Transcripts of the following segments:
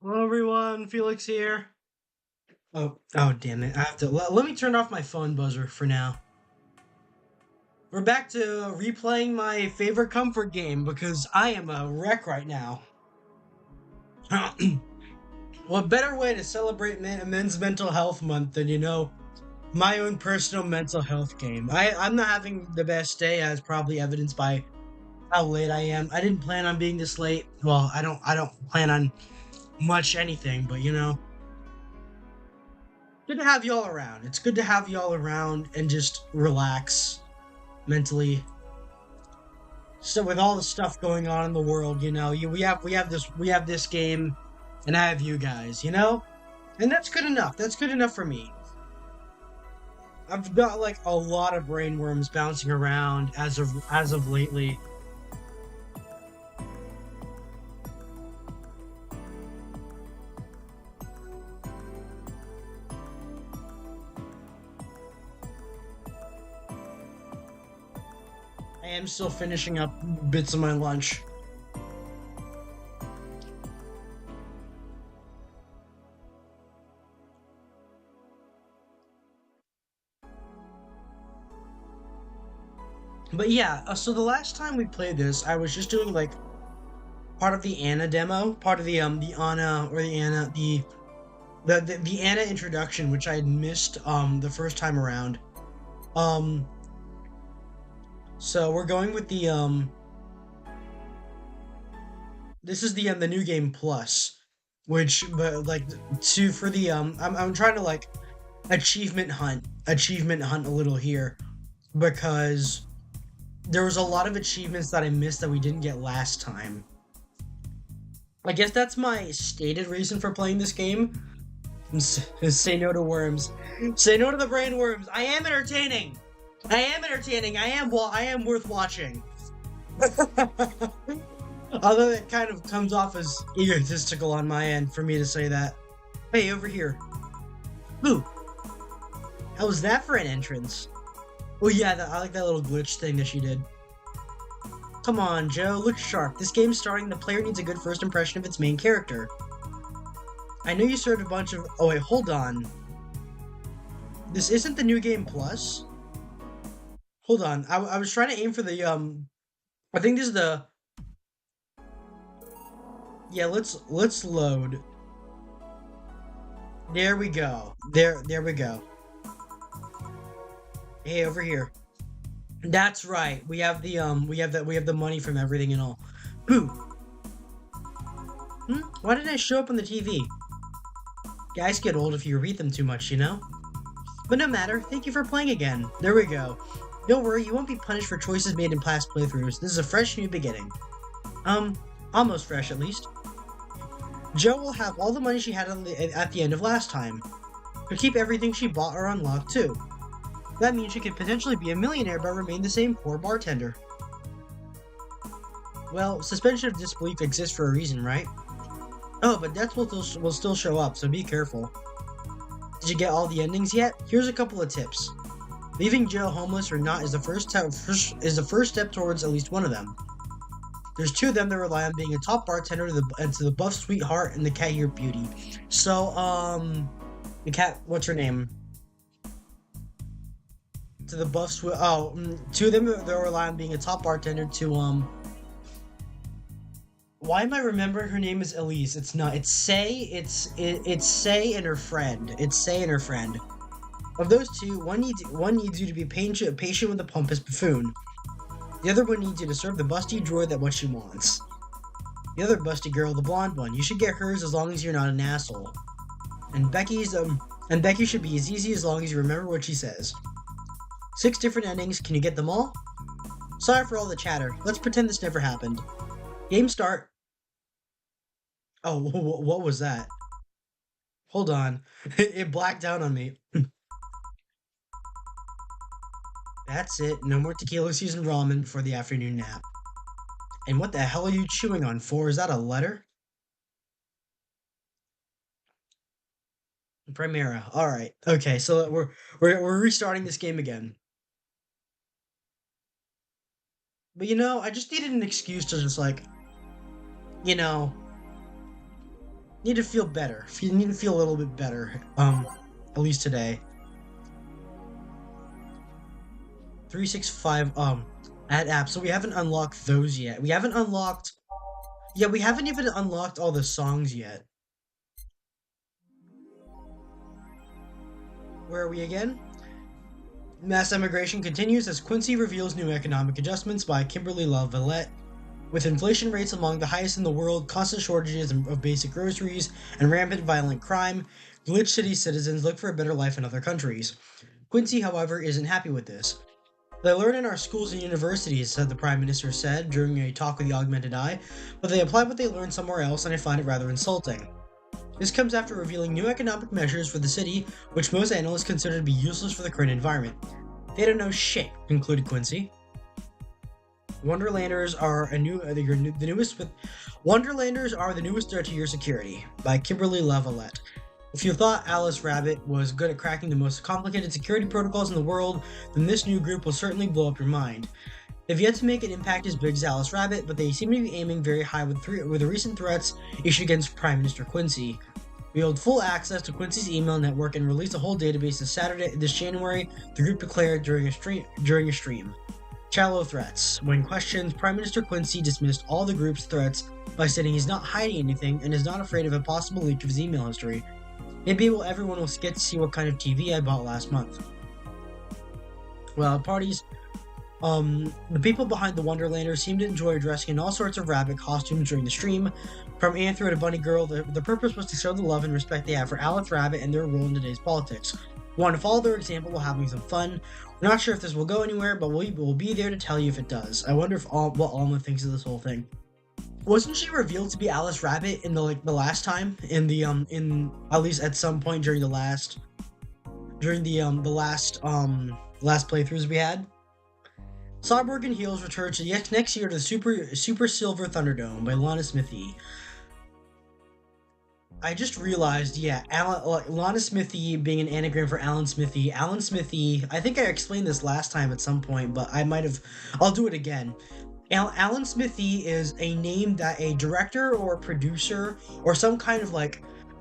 Hello everyone, Felix here. Oh, damn it! I have to let me turn off my phone buzzer for now. We're back to replaying my favorite comfort game because I am a wreck right now. What better way to celebrate Men's Mental Health Month than my own personal mental health game? I'm not having the best day, as probably evidenced by how late I am. I didn't plan on being this late. Well, I don't plan on much anything, but good to have y'all around. It's good to have y'all around and just relax mentally. So with all the stuff going on in the world, we have this game, and I have you guys, and that's good enough. That's good enough for me. I've got like a lot of brainworms bouncing around as of lately. I am still finishing up bits of my lunch. But yeah, so the last time we played this, I was just doing like part of the Anna demo, part of the Anna or the Anna the Anna introduction, which I had missed the first time around. Um, so we're going with the. This is the new game plus, which but like to for the I'm trying to like achievement hunt a little here because there was a lot of achievements that I missed that we didn't get last time. I guess that's my stated reason for playing this game. Say no to worms. Say no to the brain worms. I am entertaining. I am entertaining. I am worth watching. Although it kind of comes off as egotistical on my end for me to say that. Hey, over here. Ooh, how was that for an entrance? Oh yeah, I like that little glitch thing that she did. Come on, Joe, look sharp. This game's starting. The player needs a good first impression of its main character. I know you served a bunch of. Oh wait, hold on. This isn't the new game plus. Hold on. I was trying to aim for the. I think this is the. Yeah, let's load. There we go. There we go. Hey, over here. That's right. We have the money from everything and all. Boo. Why didn't I show up on the TV? Guys get old if you read them too much. But no matter. Thank you for playing again. There we go. Don't worry, you won't be punished for choices made in past playthroughs. This is a fresh new beginning. Um, almost fresh at least. Jo will have all the money she had at the end of last time. She'll keep everything she bought or unlocked too. That means she could potentially be a millionaire but remain the same poor bartender. Well, suspension of disbelief exists for a reason, right? Oh, but death will still show up, so be careful. Did you get all the endings yet? Here's a couple of tips. Leaving Jo homeless or not is the first step towards at least one of them. There's two of them that rely on being a top bartender to the buff sweetheart and the cat ear beauty. So, the cat, what's her name? To the buff sweet. Oh, two of them they rely on being a top bartender to. Why am I remembering her name is Elise? It's not. It's Say. It's Say and her friend. It's Say and her friend. Of those two, one needs you to be patient with the pompous buffoon. The other one needs you to serve the busty droid that what she wants. The other busty girl, the blonde one, you should get hers as long as you're not an asshole. And Becky should be as easy as long as you remember what she says. 6 different endings. Can you get them all? Sorry for all the chatter. Let's pretend this never happened. Game start. Oh, what was that? Hold on. It blacked out on me. That's it. No more tequila seasoned ramen before the afternoon nap. And what the hell are you chewing on for? Is that a letter? Primera. All right. Okay. So we're restarting this game again. But I just needed an excuse to just like, you know, Need to feel better. You need to feel a little bit better. At least today. 365 add apps. So we haven't unlocked those yet. We haven't unlocked. Yeah, we haven't even unlocked all the songs yet. Where are we again? Mass emigration continues as Quincy reveals new economic adjustments by Kimberly LaVallette. With inflation rates among the highest in the world, constant shortages of basic groceries, and rampant violent crime, Glitch City citizens look for a better life in other countries. Quincy, however, isn't happy with this. They learn in our schools and universities, said the Prime Minister said during a talk with the Augmented Eye, but they apply what they learn somewhere else, and I find it rather insulting. This comes after revealing new economic measures for the city, which most analysts consider to be useless for the current environment. They don't know shit, concluded Quincy. Wonderlanders are the newest with Wonderlanders are the newest threat to your security by Kimberly LaVallette. If you thought Alice Rabbit was good at cracking the most complicated security protocols in the world, then this new group will certainly blow up your mind. They've yet to make an impact as big as Alice Rabbit, but they seem to be aiming very high with the recent threats issued against Prime Minister Quincy. We hold full access to Quincy's email network and released a whole database this January, the group declared during a stream. Shallow threats. When questioned, Prime Minister Quincy dismissed all the group's threats by stating he's not hiding anything and is not afraid of a possible leak of his email history. Maybe everyone will get to see what kind of TV I bought last month. Well, at parties, the people behind the Wonderlanders seem to enjoy dressing in all sorts of rabbit costumes during the stream. From Anthro to Bunny Girl, the purpose was to show the love and respect they have for Alice Rabbit and their role in today's politics. We want to follow their example while having some fun. We're not sure if this will go anywhere, but we'll be there to tell you if it does. I wonder what Alma thinks of this whole thing. Wasn't she revealed to be Alice Rabbit in the last time in the in at least at some point during the last playthroughs we had? Cyborg and Heels returns to next year to the Super Silver Thunderdome by Lana Smithy. I just realized, yeah, Lana Smithy being an anagram for Alan Smithy. Alan Smithy, I think I explained this last time at some point, but I'll do it again. Alan Smithy is a name that a director or producer or some kind of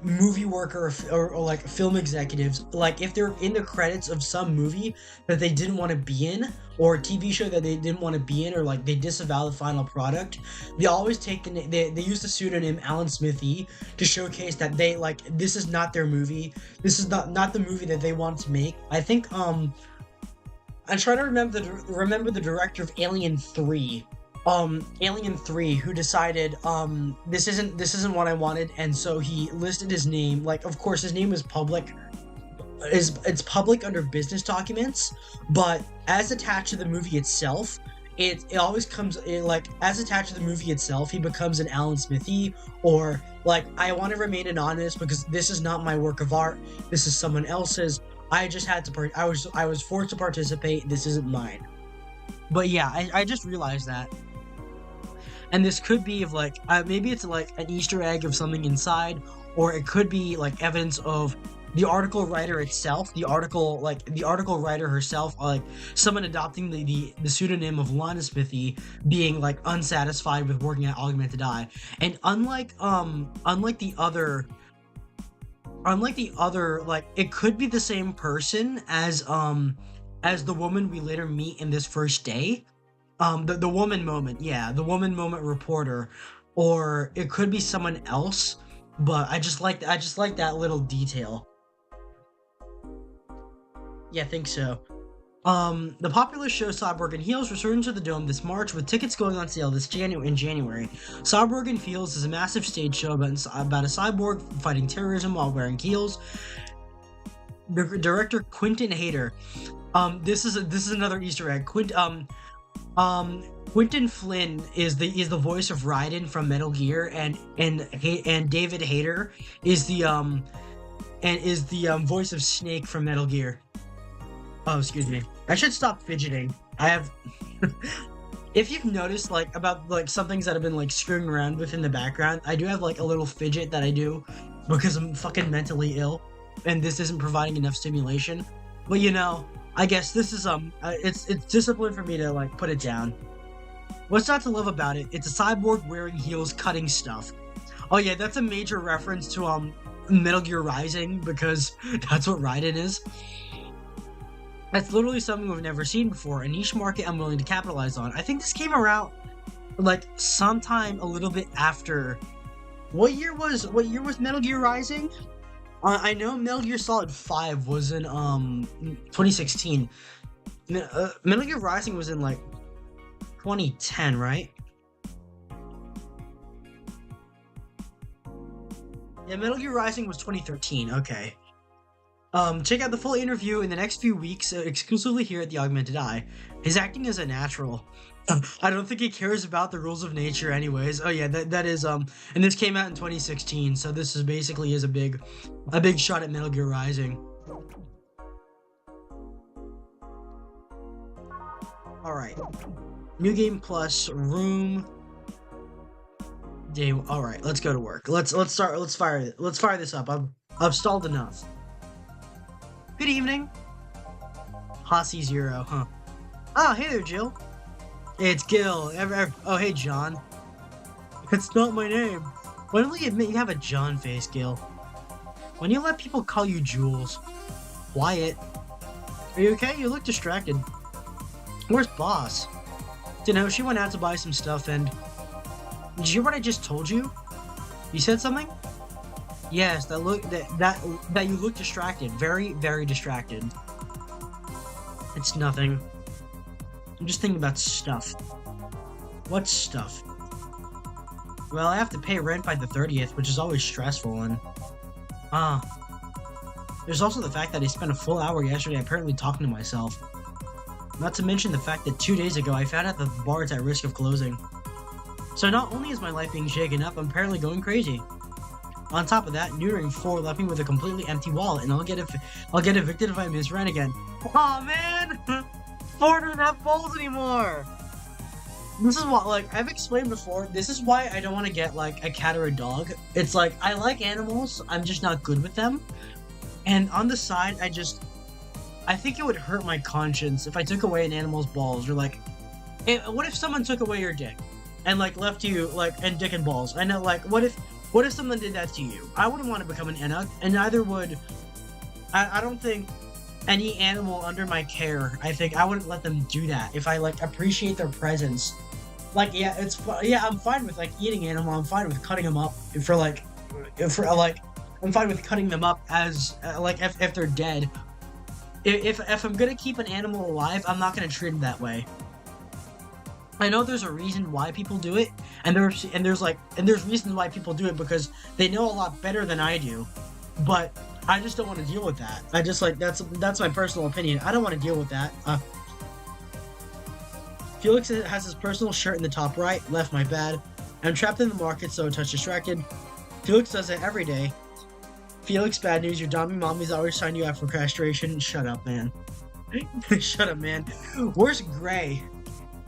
movie worker or like film executives, like if they're in the credits of some movie that they didn't want to be in, or a TV show that they didn't want to be in, or like they disavow the final product, they always take they use the pseudonym Alan Smithy to showcase that this is not their movie, this is not the movie that they want to make. I think I'm trying to remember the director of Alien 3, who decided this isn't what I wanted, and so he listed his name, of course his name is public, it's public under business documents, but as attached to the movie itself, it always comes as attached to the movie itself, he becomes an Alan Smithy, or I want to remain anonymous because this is not my work of art, this is someone else's. I just had to I was forced to participate, this isn't mine. But yeah, I just realized that. And this could be of maybe it's an Easter egg of something inside, or it could be evidence of the article writer itself, the article writer herself, someone adopting the pseudonym of Lana Smithy, being unsatisfied with working at Augmented Eye. And unlike the other, it could be the same person as the woman we later meet in this first day. The woman moment, yeah, the woman moment reporter, or it could be someone else, but I just like that little detail. Yeah, I think so. The popular show Cyborg and Heels returns to the Dome this March, with tickets going on sale in January. Cyborg and Heels is a massive stage show about a cyborg fighting terrorism while wearing heels. Director Quentin Hayter. This is another Easter egg. Quentin Flynn is the voice of Raiden from Metal Gear, and David Hayter is the voice of Snake from Metal Gear. Oh, excuse me. I should stop fidgeting. I have. If you've noticed, about some things that I've been screwing around with in the background, I do have a little fidget that I do because I'm fucking mentally ill, and this isn't providing enough stimulation. But I guess this is it's discipline for me to put it down. What's not to love about it? It's a cyborg wearing heels cutting stuff. Oh yeah, that's a major reference to Metal Gear Rising because that's what Raiden is. That's literally something we've never seen before, a niche market I'm willing to capitalize on. I think this came around like sometime a little bit after. What year was Metal Gear Rising? I know Metal Gear Solid 5 was in 2016. Metal Gear Rising was in like 2010, right? Yeah, Metal Gear Rising was 2013. Okay. Check out the full interview in the next few weeks, exclusively here at the Augmented Eye. His acting is a natural. I don't think he cares about the rules of nature, anyways. Oh yeah, that is and this came out in 2016, so this is basically is a big shot at Metal Gear Rising. All right, new game plus room. Day. All right, let's go to work. Let's start. Let's fire this up. I've stalled enough. Good evening. Hossy Zero, huh? Oh, hey there, Jill. It's Gil. Oh, hey, John. It's not my name. Why don't we admit you have a John face, Gil? When you let people call you Jules. Wyatt. Are you okay? You look distracted. Where's Boss? Dunno, she went out to buy some stuff and... Did you hear what I just told you? You said something? Yes, that you look distracted. Very, very distracted. It's nothing. I'm just thinking about stuff. What stuff? Well, I have to pay rent by the 30th, which is always stressful, and... There's also the fact that I spent a full hour yesterday apparently talking to myself. Not to mention the fact that 2 days ago I found out that the bar is at risk of closing. So not only is my life being shaken up, I'm apparently going crazy. On top of that, neutering 4 left me with a completely empty wallet, and I'll get evicted if I miss rent again. Aw, man! 4 doesn't have balls anymore! This is what, like, I've explained before, this is why I don't want to get, like, a cat or a dog. It's like, I like animals, I'm just not good with them. And on the side, I think it would hurt my conscience if I took away an animal's balls, or like, what if someone took away your dick? And, like, left you, like, and dick and balls? I know, like, what if someone did that to you? I wouldn't want to become an Enoch, and neither would... I don't think any animal under my care, I think I wouldn't let them do that if I, like, appreciate their presence. Like, yeah, I'm fine with, like, eating animal, I'm fine with cutting them up I'm fine with cutting them up as, like, if they're dead. If I'm gonna keep an animal alive, I'm not gonna treat them that way. I know there's a reason why people do it, and there's reasons why people do it because they know a lot better than I do, but I just don't want to deal with that. I just, like, that's my personal opinion. I don't want to deal with that. Felix has his personal shirt in the top right. Left, my bad. I'm trapped in the market, so a touch distracted. Felix does it every day. Felix, bad news. Your dummy mommy's always signing you out for castration. Shut up, man. Shut up, man. Where's Gray?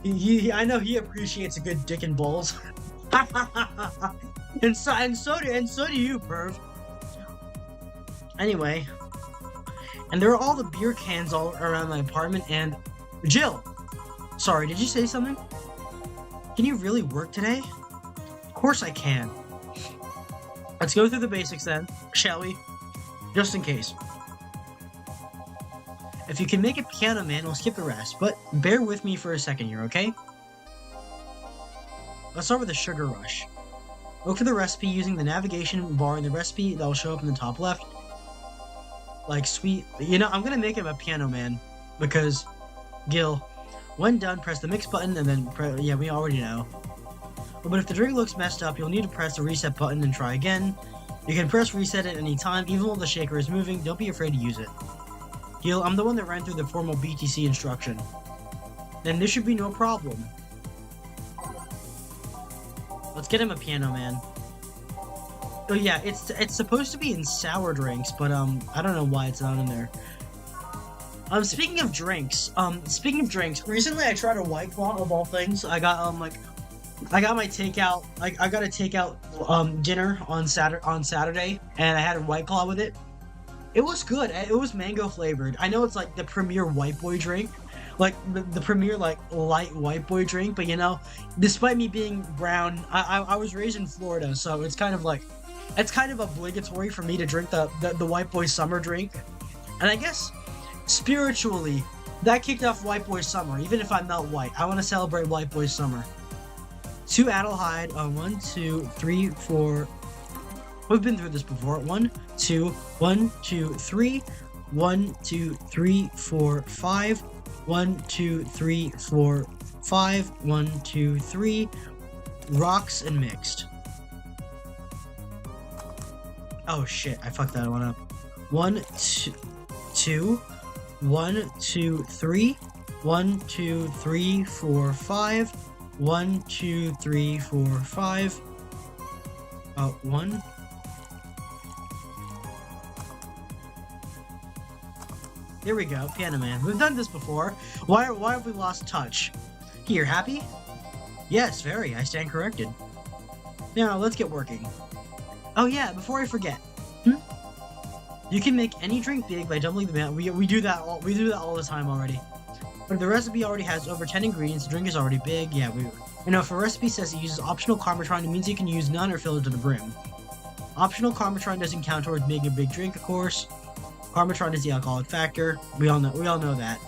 I know he appreciates a good dick and balls. and so do you, perv. Anyway, and there are all the beer cans all around my apartment. And Jill, sorry, did you say something? Can you really work today? Of course I can. Let's go through the basics then, shall we? Just in case. If you can make a piano man, we'll skip the rest, but bear with me for a second here, okay? Let's start with the sugar rush. Look for the recipe using the navigation bar in the recipe that will show up in the top left. Like sweet... You know, I'm gonna make him a piano man, because... Gil, when done, press the mix button and then... Yeah, we already know. But if the drink looks messed up, you'll need to press the reset button and try again. You can press reset at any time, even while the shaker is moving. Don't be afraid to use it. Gil, I'm the one that ran through the formal BTC instruction. Then this should be no problem. Let's get him a piano man. Oh yeah, it's supposed to be in sour drinks, but I don't know why it's not in there. Speaking of drinks, recently I tried a White Claw of all things. I got my takeout. I got a takeout dinner on Saturday, and I had a White Claw with it. It was good. It was mango flavored. I know it's like the premier white boy drink, like the premier like light white boy drink. But despite me being brown, I was raised in Florida, so it's kind of obligatory for me to drink the white boy summer drink. And I guess spiritually, that kicked off white boy summer. Even if I'm not white, I want to celebrate white boy summer. To Adelheid, 1, 2, 3, 4. We've been through this before. 1, 2, 1, 2, 3, 1, 2, 3, 4, 5, 1, 2, 3, 4, 5, 1, 2, 3. Rocks and mixed. Oh shit! I fucked that one up. 1, 2, 1, 2, 3, 1, 2, 3, 4, 5, 1, 2, 3, 4, 5. 1. There we go, Piano Man. We've done this before. Why have we lost touch? Here, happy? Yes, very. I stand corrected. Now, let's get working. Oh yeah, before I forget. You can make any drink big by doubling the amount. We do that all the time already. But if the recipe already has over 10 ingredients, the drink is already big. Yeah, if a recipe says it uses optional Karmatron, it means you can use none or fill it to the brim. Optional Karmatron doesn't count towards making a big drink, of course. Karmatron is the alcoholic factor. We all know that.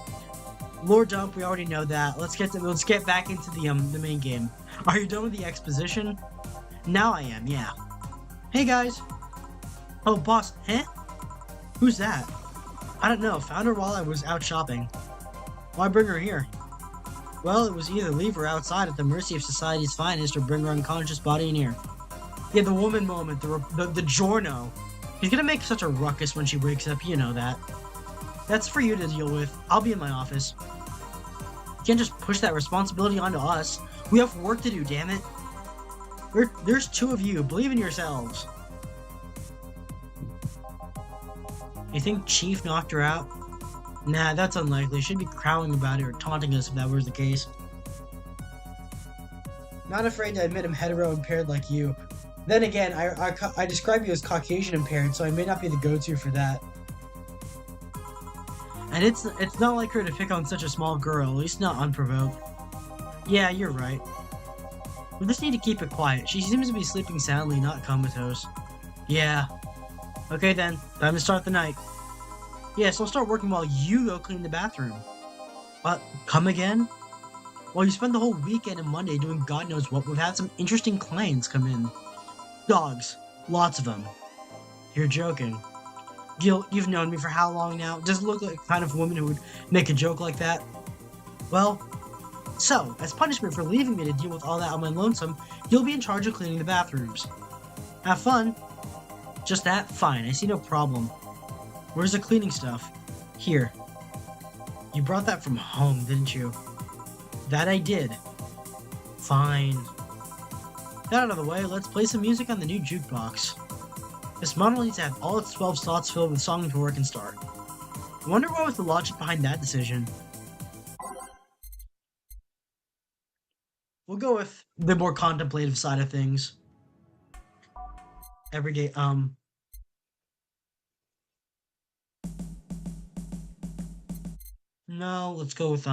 Lore dump, we already know that. Let's get back into the main game. Are you done with the exposition? Now I am, yeah. Hey guys. Oh, boss, huh? Who's that? I don't know. Found her while I was out shopping. Why bring her here? Well, it was either leave her outside at the mercy of society's finest or bring her unconscious body in here. Yeah, the woman moment, the Giorno. She's gonna make such a ruckus when she wakes up, you know that. That's for you to deal with. I'll be in my office. You can't just push that responsibility onto us. We have work to do, damn it. There's 2 of you. Believe in yourselves. You think Chief knocked her out? Nah, that's unlikely. She'd be crowing about it or taunting us if that was the case. Not afraid to admit I'm hetero-impaired like you. Then again, I describe you as Caucasian-impaired, so I may not be the go-to for that. And it's not like her to pick on such a small girl, at least not unprovoked. Yeah, you're right. We just need to keep it quiet. She seems to be sleeping soundly, not comatose. Yeah. Okay then, time to start the night. Yes, I'll start working while you go clean the bathroom. Come again? Well, you spent the whole weekend and Monday doing God knows what. We've had some interesting clients come in. Dogs. Lots of them. You're joking. Gil, you've known me for how long now? Does it look like the kind of woman who would make a joke like that? Well, so, as punishment for leaving me to deal with all that on my lonesome, you'll be in charge of cleaning the bathrooms. Have fun. Just that? Fine, I see no problem. Where's the cleaning stuff? Here. You brought that from home, didn't you? That I did. Fine. That out of the way, let's play some music on the new jukebox. This model needs to have all its 12 slots filled with songs before it can start. I wonder what was the logic behind that decision. We'll go with the more contemplative side of things. Everyday, No, let's go with,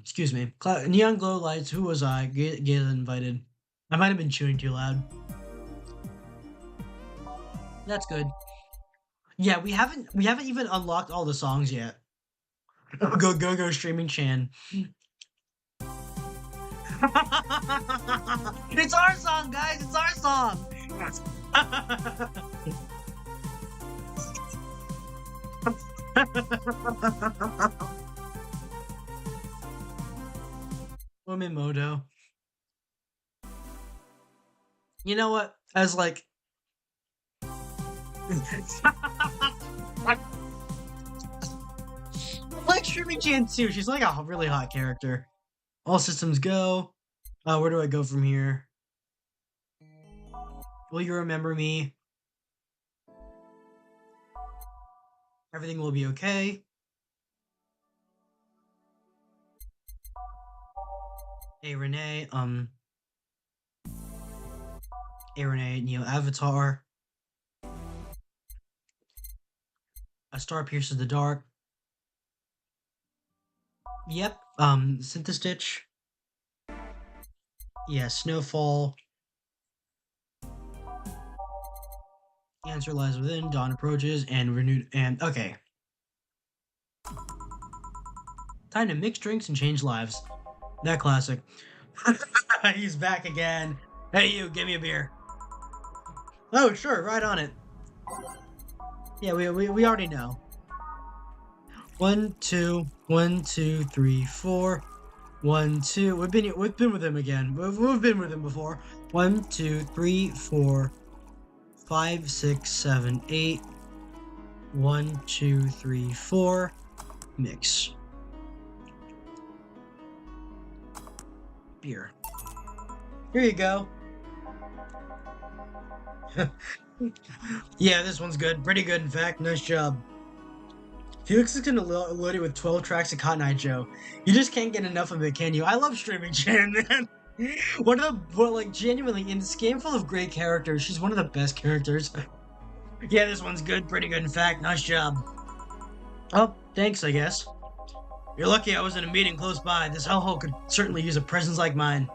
excuse me. Neon glow lights, who was I? Get invited. I might have been chewing too loud. That's good. Yeah, we haven't even unlocked all the songs yet. Go streaming Chan. It's our song, guys. It's our song. Momimoto. You know what? As like like streaming Chan too. She's like a really hot character. All systems go. Where do I go from here? Will you remember me? Everything will be okay. A Renee, A Renee, Neo Avatar, A Star Pierces the Dark. Yep, Synthestitch. Yeah, Snowfall. Answer lies within. Dawn approaches and renewed. And okay, time to mix drinks and change lives. That classic. He's back again. Hey, you, give me a beer. Oh, sure, right on it. Yeah, we already know. 1, 2, 1, 2, 3, 4. 1, 2. We've been with him again. We've been with him before. 1, 2, 3, 4, 5, 6, 7, 8. 1, 2, 3, 4. Mix. Beer. Here you go. Yeah, this one's good. Pretty good, in fact. Nice job. Felix is gonna load it with 12 tracks of Cotton Eye Joe. You just can't get enough of it, can you? I love Streaming Chan, man. One of the, well, like, genuinely, in this game full of great characters, she's one of the best characters. Yeah, this one's good. Pretty good, in fact. Nice job. Oh, thanks, I guess. You're lucky I was in a meeting close by. This hellhole could certainly use a presence like mine.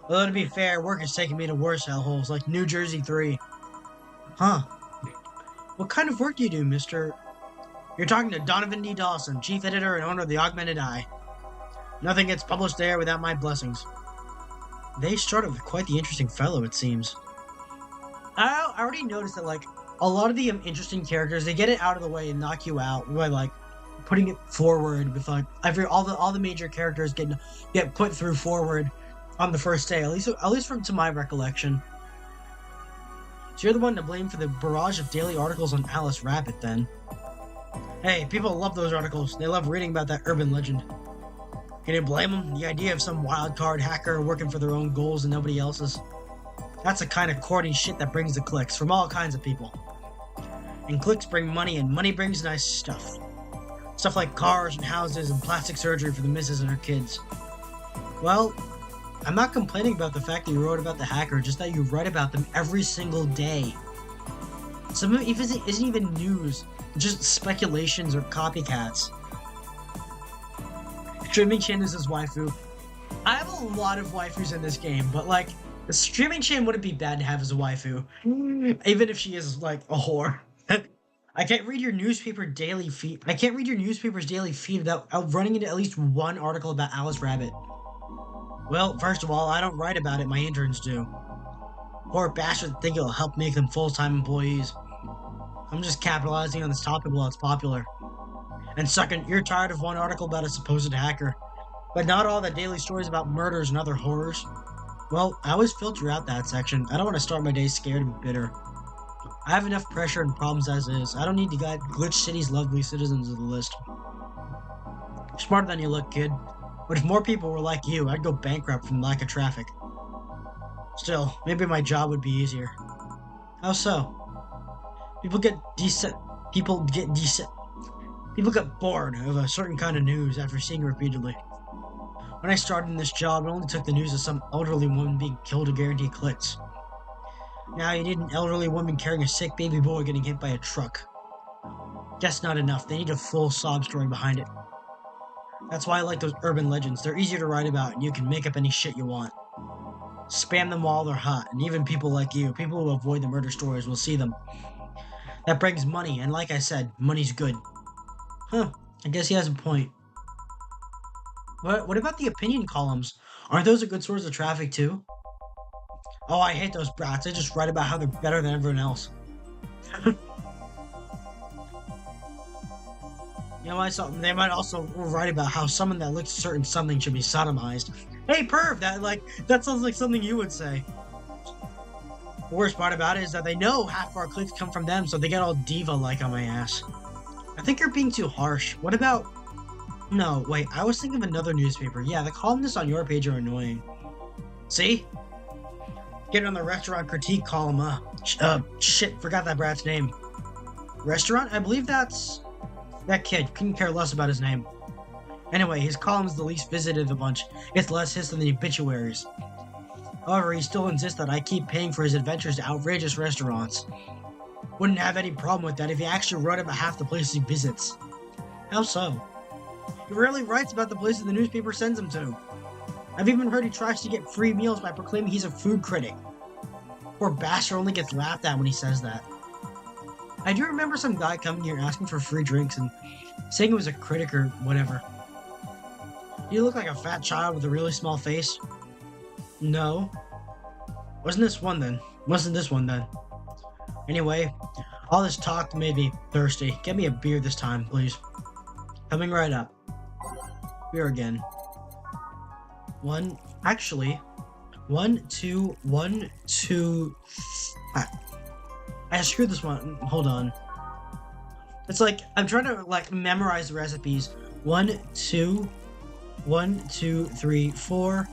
Although, to be fair, work has taken me to worse hellholes, like New Jersey 3. Huh. What kind of work do you do, Mr. You're talking to Donovan D. Dawson, chief editor and owner of the Augmented Eye. Nothing gets published there without my blessings. They started with quite the interesting fellow, it seems. I already noticed that, like, a lot of the interesting characters, they get it out of the way and knock you out by, like, putting it forward with, like, all the major characters get put through forward on the first day, at least from to my recollection. So you're the one to blame for the barrage of daily articles on Alice Rabbit, then. Hey, people love those articles. They love reading about that urban legend. Can you blame them? The idea of some wild card hacker working for their own goals and nobody else's. That's the kind of corny shit that brings the clicks from all kinds of people. And clicks bring money, and money brings nice stuff. Stuff like cars and houses and plastic surgery for the missus and her kids. Well, I'm not complaining about the fact that you wrote about the hacker, just that you write about them every single day. Some of it isn't even news, just speculations or copycats. Streaming Chan is his waifu. I have a lot of waifus in this game, but like, the Streaming Chan wouldn't be bad to have as a waifu, even if she is like a whore. I can't read your newspaper's daily feed without running into at least one article about Alice Rabbit. Well, first of all, I don't write about it, my interns do. Poor bastards think it'll help make them full-time employees. I'm just capitalizing on this topic while it's popular. And second, you're tired of one article about a supposed hacker, but not all the daily stories about murders and other horrors. Well, I always filter out that section. I don't want to start my day scared and bitter. I have enough pressure and problems as is. I don't need to add Glitch City's lovely citizens to the list. You're smarter than you look, kid. But if more people were like you, I'd go bankrupt from lack of traffic. Still, maybe my job would be easier. How so? People get bored of a certain kind of news after seeing it repeatedly. When I started in this job, it only took the news of some elderly woman being killed to guarantee clicks. Now you need an elderly woman carrying a sick baby boy getting hit by a truck. Just not enough. They need a full sob story behind it. That's why I like those urban legends. They're easier to write about, and you can make up any shit you want. Spam them while they're hot, and even people like you, people who avoid the murder stories, will see them. That brings money, and like I said, money's good. Huh, I guess he has a point. What about the opinion columns? Aren't those a good source of traffic too? Oh, I hate those brats. They just write about how they're better than everyone else. You know, they might also write about how someone that looks a certain something should be sodomized. Hey, perv! That sounds like something you would say. The worst part about it is that they know half of our clicks come from them, so they get all diva-like on my ass. I think you're being too harsh. What about... No, wait, I was thinking of another newspaper. Yeah, the columnists on your page are annoying. See? Get on the restaurant critique column, shit, forgot that brat's name. Restaurant? I believe that's... That kid. Couldn't care less about his name. Anyway, his column's the least visited of the bunch. It's less hits than the obituaries. However, he still insists that I keep paying for his adventures to outrageous restaurants. Wouldn't have any problem with that if he actually wrote about half the places he visits. How so? He rarely writes about the places the newspaper sends him to. I've even heard he tries to get free meals by proclaiming he's a food critic. Poor bastard only gets laughed at when he says that. I do remember some guy coming here asking for free drinks and saying he was a critic or whatever. You look like a fat child with a really small face. No. Wasn't this one then? Wasn't this one then? Anyway, all this talk made me thirsty. Get me a beer this time, please. Coming right up. Beer again. One, actually, one, two, one, two. I screwed this one. Hold on. It's like I'm trying to like memorize the recipes. 1, 2, 1, 2, 3, 4.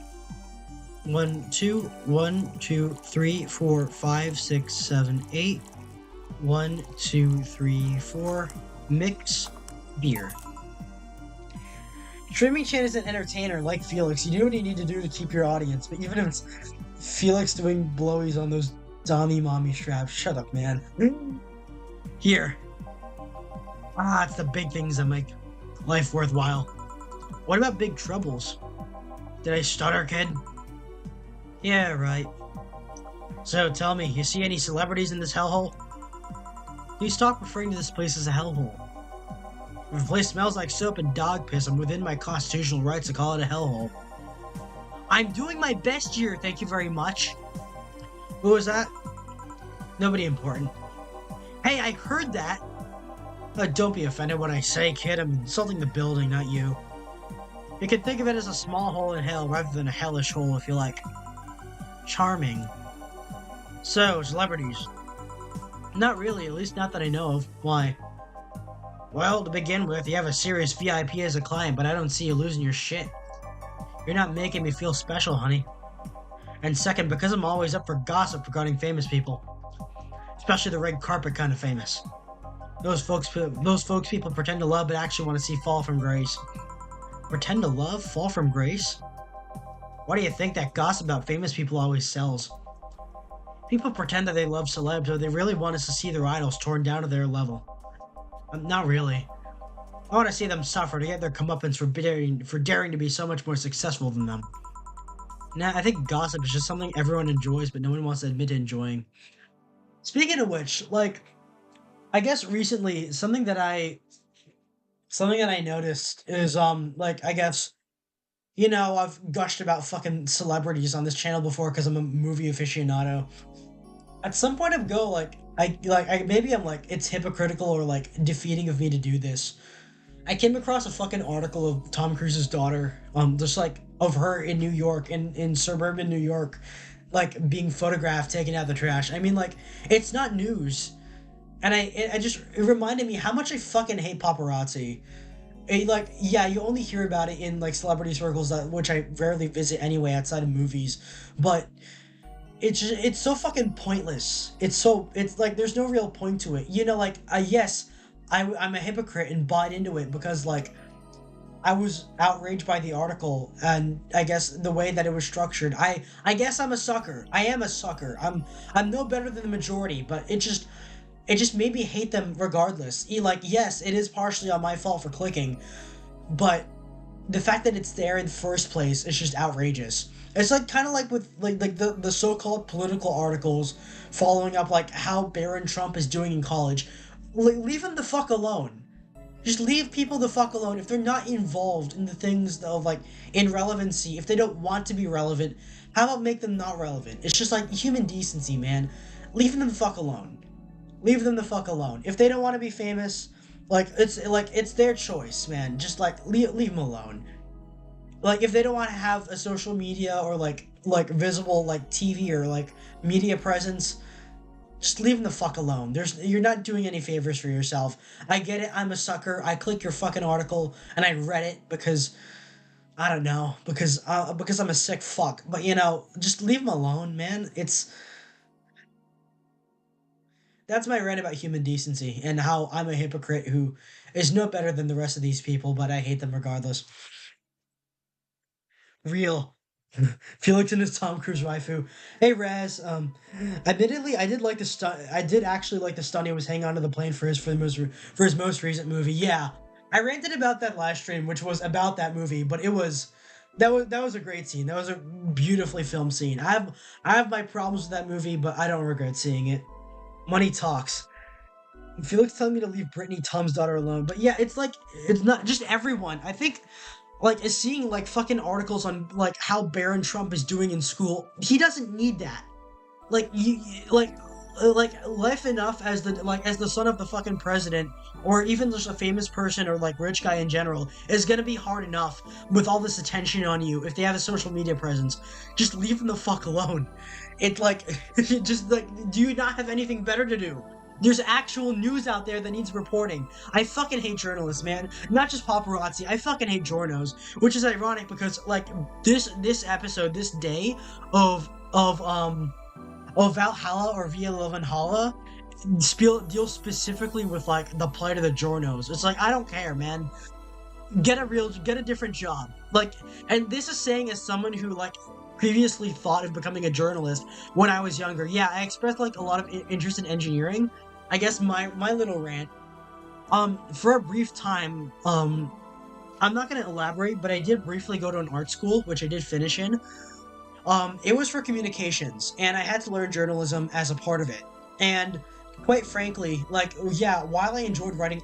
1, 2, 1, 2, 3, 4, 5, 6, 7, 8. 1, 2, 3, 4. Mix beer. Streaming Chan is an entertainer like Felix. You do what you need to do to keep your audience, but even if it's Felix doing blowies on those dummy mommy straps, shut up, man. Here. It's the big things that make life worthwhile. What about big troubles? Did I stutter, kid? Yeah, right. So, tell me, you see any celebrities in this hellhole? Please stop referring to this place as a hellhole. If a place smells like soap and dog piss, I'm within my constitutional rights to call it a hellhole. I'm doing my best here, thank you very much. Who was that? Nobody important. Hey, I heard that! Don't be offended when I say, kid. I'm insulting the building, not you. You can think of it as a small hole in hell rather than a hellish hole if you like. Charming. So, celebrities. Not really, at least not that I know of. Why? Well, to begin with, you have a serious VIP as a client, but I don't see you losing your shit. You're not making me feel special, honey. And second, because I'm always up for gossip regarding famous people. Especially the red carpet kind of famous. Those folks people pretend to love but actually want to see fall from grace. Pretend to love? Fall from grace? Why do you think that gossip about famous people always sells? People pretend that they love celebs, or they really want us to see their idols torn down to their level. Not really. I want to see them suffer to get their comeuppance for daring to be so much more successful than them. Nah, I think gossip is just something everyone enjoys, but no one wants to admit to enjoying. Speaking of which, like, I guess recently something that I noticed is like I guess I've gushed about fucking celebrities on this channel before because I'm a movie aficionado. At some point of go like maybe I'm like it's hypocritical or like defeating of me to do this. I came across a fucking article of Tom Cruise's daughter, just like of her in New York, in suburban New York, like being photographed taking out the trash. I mean, like it's not news, and it reminded me how much I fucking hate paparazzi. Like, yeah, you only hear about it in like celebrity circles which I rarely visit anyway outside of movies, but it's so fucking pointless. It's like there's no real point to it. Like yes, I'm a hypocrite and bought into it because like I was outraged by the article and I guess the way that it was structured. I guess I'm a sucker. I am a sucker. I'm no better than the majority, but it just made me hate them regardless. Like, yes, it is partially on my fault for clicking, but the fact that it's there in the first place is just outrageous. It's like kind of like with like the so-called political articles following up like how Barron Trump is doing in college. Leave him the fuck alone. Just leave people the fuck alone if they're not involved in the things of like in relevancy. If they don't want to be relevant, how about make them not relevant? It's just like human decency, man. Leave them the fuck alone. Leave them the fuck alone. If they don't want to be famous, it's their choice, man. Just like leave them alone. Like if they don't want to have a social media or like visible like TV or like media presence, just leave them the fuck alone. You're not doing any favors for yourself. I get it. I'm a sucker. I click your fucking article and I read it because I don't know because I'm a sick fuck. But just leave them alone, man. that's my rant about human decency and how I'm a hypocrite who is no better than the rest of these people, but I hate them regardless. Real. Felix and his Tom Cruise waifu. Hey Raz, admittedly, I did like the stunt. I did actually like the stunt he was hanging onto the plane for his most recent movie. Yeah, I ranted about that last stream, which was about that movie, but that was a great scene. That was a beautifully filmed scene. I have my problems with that movie, but I don't regret seeing it. Money talks. Felix telling me to leave Brittany Tom's daughter alone, but yeah, it's not just everyone. I think like is seeing like fucking articles on like how Barron Trump is doing in school. He doesn't need that. Like like life enough as the son of the fucking president or even just a famous person or like rich guy in general is gonna be hard enough with all this attention on you if they have a social media presence. Just leave them the fuck alone. It's like just like do you not have anything better to do? There's actual news out there that needs reporting. I fucking hate journalists, man. Not just paparazzi. I fucking hate journos, which is ironic because like this episode, this day of Valhalla or VA-11 Hala deals specifically with like the plight of the journos. It's like I don't care, man. Get a different job. Like, and this is saying as someone who like previously thought of becoming a journalist when I was younger. Yeah, I expressed like a lot of interest in engineering. I guess my little rant. For a brief time, I'm not gonna elaborate, but I did briefly go to an art school, which I did finish in. It was for communications, and I had to learn journalism as a part of it. And quite frankly, like, yeah, while I enjoyed writing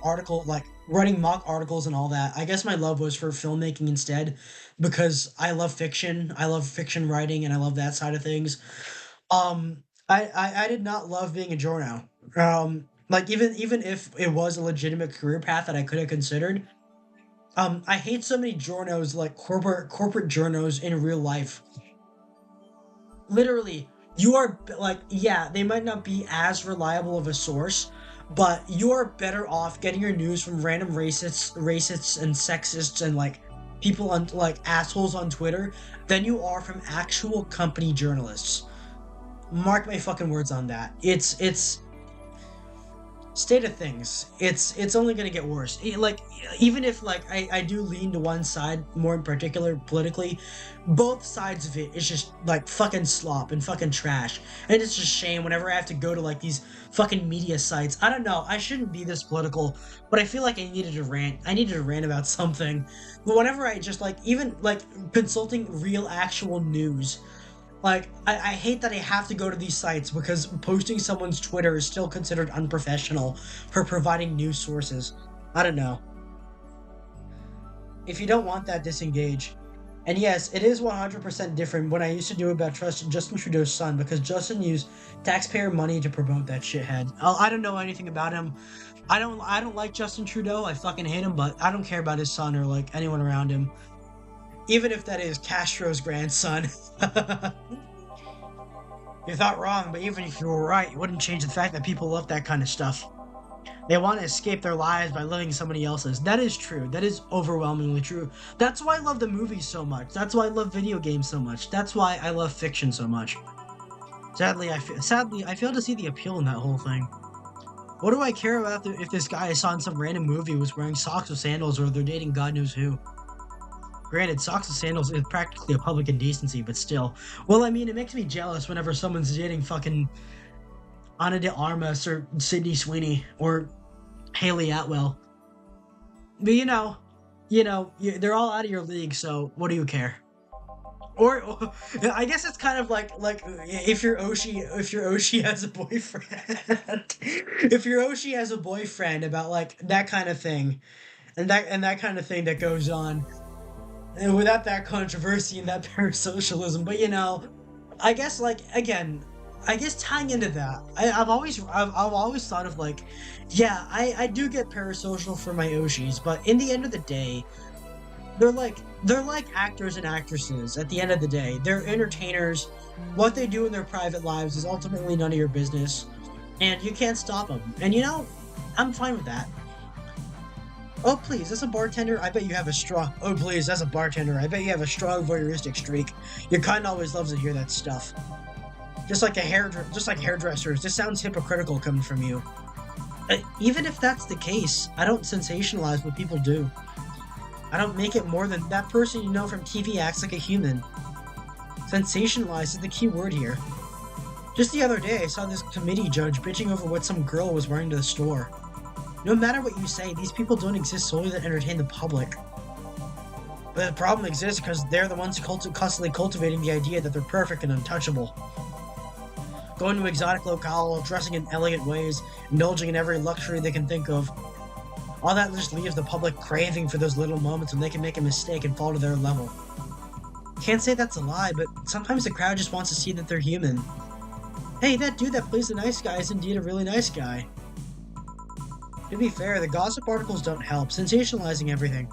mock articles and all that, I guess my love was for filmmaking instead, because I love fiction. I love fiction writing, and I love that side of things. I did not love being a journo. Like even if it was a legitimate career path that I could have considered, I hate so many journos like corporate journos in real life. Literally, you are like yeah, they might not be as reliable of a source, but you are better off getting your news from random racists and sexists and like people on like assholes on Twitter than you are from actual company journalists. Mark my fucking words on that. It's state of things. It's only gonna get worse. Like even if like I do lean to one side more in particular politically, both sides of it is just like fucking slop and fucking trash. And it's just shame whenever I have to go to like these fucking media sites. I don't know. I shouldn't be this political, but I feel like I needed to rant. I needed to rant about something. But whenever I just like even like consulting real actual news. Like, I hate that I have to go to these sites because posting someone's Twitter is still considered unprofessional for providing news sources. I don't know. If you don't want that, disengage. And yes, it is 100% different when I used to do about Justin Trudeau's son because Justin used taxpayer money to promote that shithead. I don't know anything about him. I don't like Justin Trudeau. I fucking hate him, but I don't care about his son or like anyone around him. Even if that is Castro's grandson. You thought wrong, but even if you were right, it wouldn't change the fact that people love that kind of stuff. They want to escape their lives by living somebody else's. That is true. That is overwhelmingly true. That's why I love the movies so much. That's why I love video games so much. That's why I love fiction so much. Sadly, I fail to see the appeal in that whole thing. What do I care about if this guy I saw in some random movie was wearing socks with sandals or they're dating God knows who? Granted, socks and sandals is practically a public indecency, but still. Well, I mean, it makes me jealous whenever someone's dating fucking Ana de Armas or Sydney Sweeney or Haley Atwell. But they're all out of your league, so what do you care? Or I guess it's kind of like if your Oshi has a boyfriend, if your Oshi has a boyfriend about like that kind of thing, and that kind of thing that goes on. And without that controversy and that parasocialism, but I guess like again, I guess tying into that, I've always thought of like, yeah, I do get parasocial for my Oshis, but in the end of the day, they're like actors and actresses. At the end of the day, they're entertainers. What they do in their private lives is ultimately none of your business, and you can't stop them. And I'm fine with that. Oh, please, that's a bartender? I bet you have a strong... Oh, please, that's a bartender. I bet you have a strong voyeuristic streak. Your kind always loves to hear that stuff. just like hairdressers. This sounds hypocritical coming from you. Even if that's the case, I don't sensationalize what people do. I don't make it more than that person you know from TV acts like a human. Sensationalize is the key word here. Just the other day, I saw this committee judge bitching over what some girl was wearing to the store. No matter what you say, these people don't exist solely to entertain the public. But the problem exists because they're the ones constantly cultivating the idea that they're perfect and untouchable. Going to exotic locales, dressing in elegant ways, indulging in every luxury they can think of. All that just leaves the public craving for those little moments when they can make a mistake and fall to their level. Can't say that's a lie, but sometimes the crowd just wants to see that they're human. Hey, that dude that plays the nice guy is indeed a really nice guy. To be fair, the gossip articles don't help, sensationalizing everything.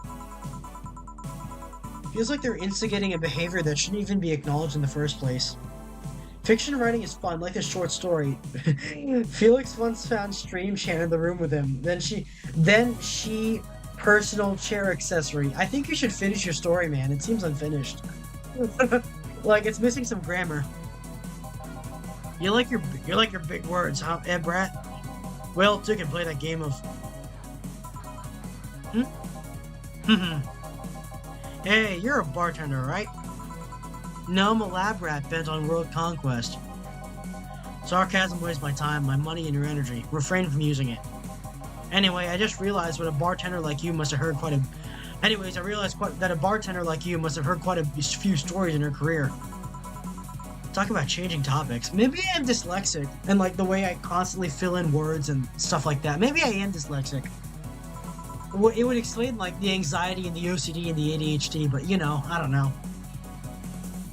Feels like they're instigating a behavior that shouldn't even be acknowledged in the first place. Fiction writing is fun, like this short story. Felix once found Stream Chan in the room with him. Then she personal chair accessory. I think you should finish your story, man. It seems unfinished. Like it's missing some grammar. You like your big words, huh, Ed Brat? Well, two can play that game of... Hey, you're a bartender, right? No, I'm a lab rat bent on world conquest. Sarcasm wastes my time, my money, and your energy. Refrain from using it. Anyway, I just realized what a bartender like you must have heard quite a... Anyways, I realized that a bartender like you must have heard quite a few stories in her career. Talk about changing topics. Maybe I'm dyslexic, and like the way I constantly fill in words and stuff like that. Maybe I am dyslexic. Well, it would explain like the anxiety and the OCD and the ADHD, but you know, I don't know.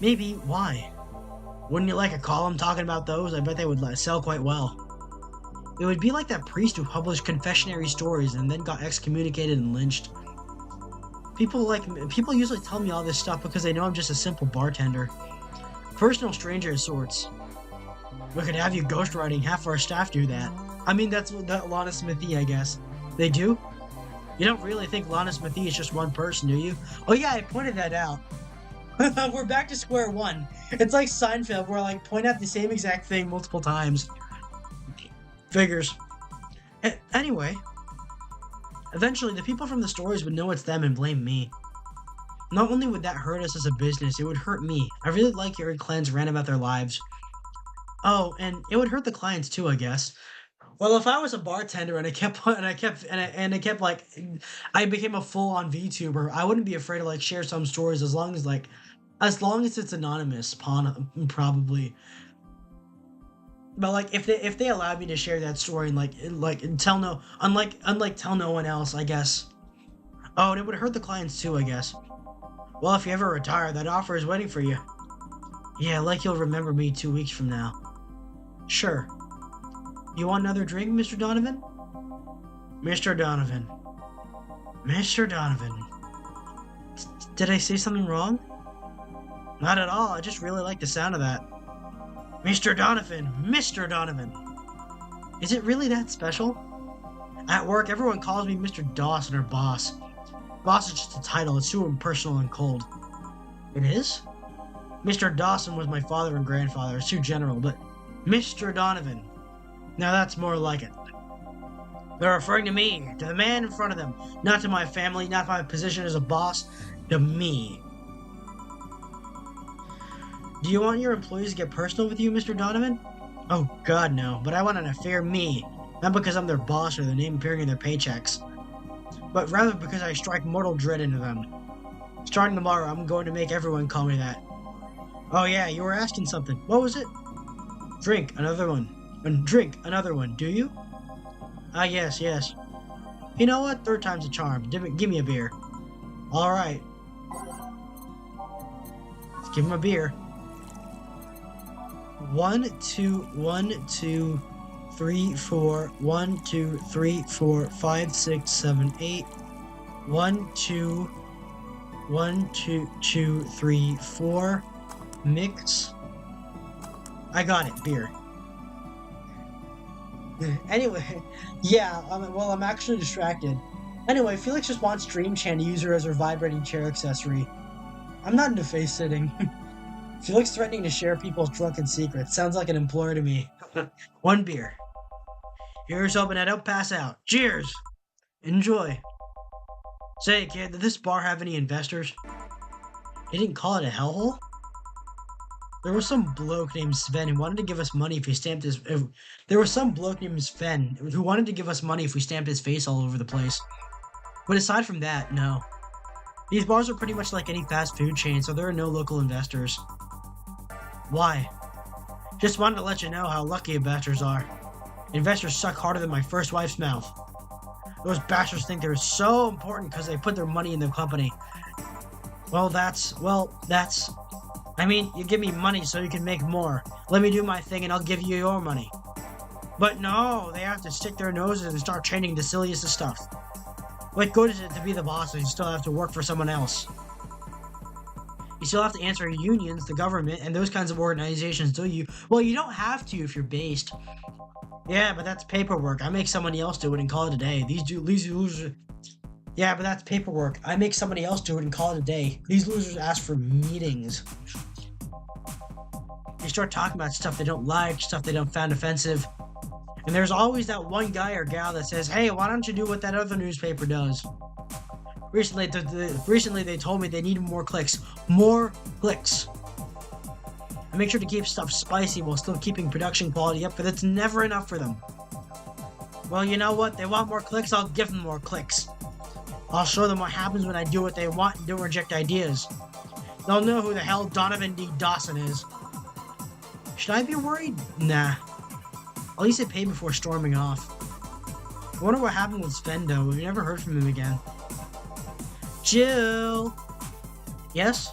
Maybe. Why? Wouldn't you like a column talking about those? I bet they would sell quite well. It would be like that priest who published confessionary stories and then got excommunicated and lynched. People usually tell me all this stuff because they know I'm just a simple bartender. Personal stranger of sorts. We could have you ghostwriting. Half our staff do that. I mean, that's that Lana Smithy, I guess. They do? You don't really think Lana Smithy is just one person, do you? Oh yeah, I pointed that out. We're back to square one. It's like Seinfeld, where I like point out the same exact thing multiple times. Figures. Anyway, eventually the people from the stories would know it's them and blame me. Not only would that hurt us as a business, it would hurt me. I really like hearing clients rant about their lives. Oh, and it would hurt the clients too, I guess. Well, if I was a bartender and I became a full-on VTuber, I wouldn't be afraid to like share some stories as long as it's anonymous, probably. But like if they allowed me to share that story and tell no one else, I guess. Oh, and it would hurt the clients too, I guess. Well, if you ever retire, that offer is waiting for you. Yeah, like you'll remember me 2 weeks from now. Sure. You want another drink, Mr. Donovan? Mr. Donovan. Mr. Donovan. Did I say something wrong? Not at all, I just really like the sound of that. Mr. Donovan! Mr. Donovan! Is it really that special? At work, everyone calls me Mr. Dawson or Boss. Boss is just a title, it's too impersonal and cold. It is? Mr. Dawson was my father and grandfather, it's too general, but Mr. Donovan. Now that's more like it. They're referring to me, to the man in front of them, not to my family, not my position as a boss, to me. Do you want your employees to get personal with you, Mr. Donovan? Oh god no, but I want an affair me, not because I'm their boss or the name appearing in their paychecks, but rather because I strike mortal dread into them. Starting tomorrow, I'm going to make everyone call me that. Oh yeah, you were asking something. What was it? Drink another one. Drink another one, do you? Ah, yes. You know what? Third time's a charm. Give me a beer. Alright. Let's give him a beer. 1, 2, 1, 2, 3, 4. 1, 2, 3, 4, 5, 6, 7, 8. 1, 2, 1, 2, 2, 3, 4. Mix. I got it. Beer. Anyway, yeah, I'm actually distracted. Anyway, Felix just wants Dream Chan to use her as her vibrating chair accessory. I'm not into face sitting. She looks threatening to share people's drunken secrets. Sounds like an employer to me. One beer. Here's hoping I don't pass out. Cheers! Enjoy. Say, kid, did this bar have any investors? They didn't call it a hellhole? There was some bloke named Sven who wanted to give us money if we stamped his. There was some bloke named Sven who wanted to give us money if we stamped his face all over the place. But aside from that, no. These bars are pretty much like any fast food chain, so there are no local investors. Why? Just wanted to let you know how lucky investors are. Investors suck harder than my first wife's mouth. Those bastards think they're so important because they put their money in the company. I mean, you give me money so you can make more. Let me do my thing and I'll give you your money. But no, they have to stick their noses and start changing the silliest of stuff. What good is it to be the boss if you still have to work for someone else? You still have to answer unions, the government, and those kinds of organizations, do you? Well, you don't have to if you're based. Yeah, but that's paperwork. I make somebody else do it and call it a day. These losers... Yeah, but that's paperwork. I make somebody else do it and call it a day. These losers ask for meetings. They start talking about stuff they don't like, stuff they don't find offensive. And there's always that one guy or gal that says, hey, why don't you do what that other newspaper does? Recently, they told me they needed more clicks. More clicks. I make sure to keep stuff spicy while still keeping production quality up, but it's never enough for them. Well, you know what? They want more clicks, I'll give them more clicks. I'll show them what happens when I do what they want and don't reject ideas. They'll know who the hell Donovan D. Dawson is. Should I be worried? Nah. At least they paid before storming off. I wonder what happened with Sven, though. We never heard from him again. Jill! Yes?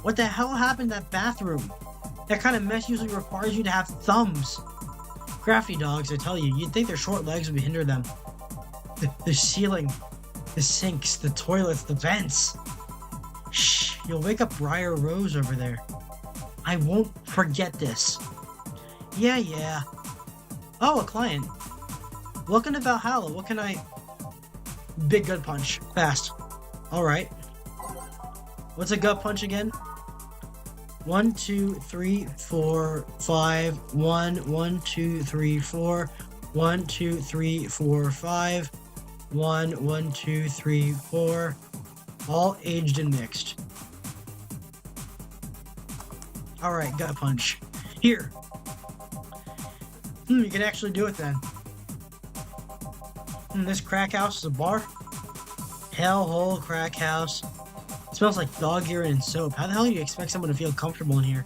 What the hell happened in that bathroom? That kind of mess usually requires you to have thumbs. Crafty dogs, I tell you. You'd think their short legs would hinder them. The ceiling, the sinks, the toilets, the vents. Shh, you'll wake up Briar Rose over there. I won't forget this. Yeah. Oh, a client. Welcome to Valhalla. What can I... Big gut punch. Fast. Alright. What's a gut punch again? 1, 2, 3, 4, 5. 1, 1, 2, 3, 4. 1, 2, 3, 4, 5. 1, 1, 2, 3, 4. All aged and mixed. Alright, gut punch. Here. You can actually do it then. This crack house is a bar? Hellhole crack house. It smells like dog urine and soap. How the hell do you expect someone to feel comfortable in here?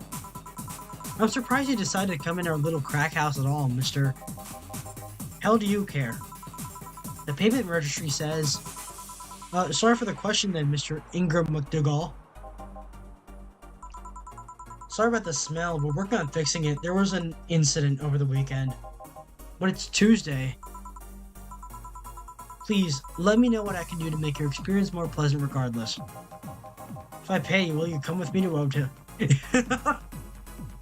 I'm surprised you decided to come in our little crack house at all, mister. Hell do you care? The payment registry says... sorry for the question then, Mr. Ingram McDougall. Sorry about the smell, we're working on fixing it. There was an incident over the weekend. But it's Tuesday. Please, let me know what I can do to make your experience more pleasant regardless. If I pay you, will you come with me to a motel?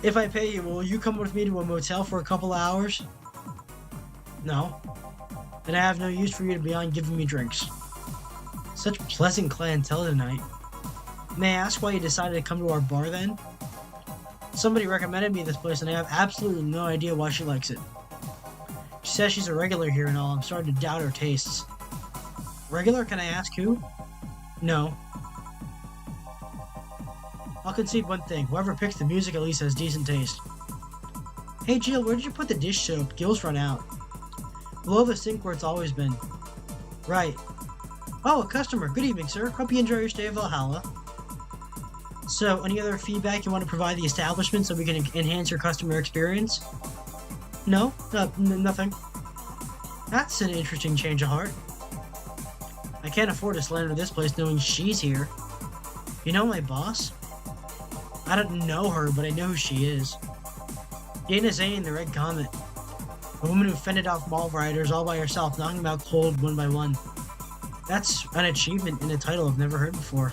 If I pay you, will you come with me to a motel for a couple of hours? No. Then I have no use for you beyond giving me drinks. Such pleasant clientele tonight. May I ask why you decided to come to our bar then? Somebody recommended me this place and I have absolutely no idea why she likes it. She says she's a regular here and all. I'm starting to doubt her tastes. Regular? Can I ask who? No. I'll concede one thing. Whoever picks the music at least has decent taste. Hey Jill, where did you put the dish soap? Gil's run out. Below the sink where it's always been. Right. Oh, a customer. Good evening, sir. Hope you enjoy your stay at Valhalla. So, any other feedback you want to provide the establishment so we can enhance your customer experience? No? Nothing. That's an interesting change of heart. I can't afford to slander this place knowing she's here. You know my boss? I don't know her, but I know who she is. Dana Zane, the Red Comet. The woman who fended off mall rioters all by herself, knocking them out cold one by one. That's an achievement in a title I've never heard before.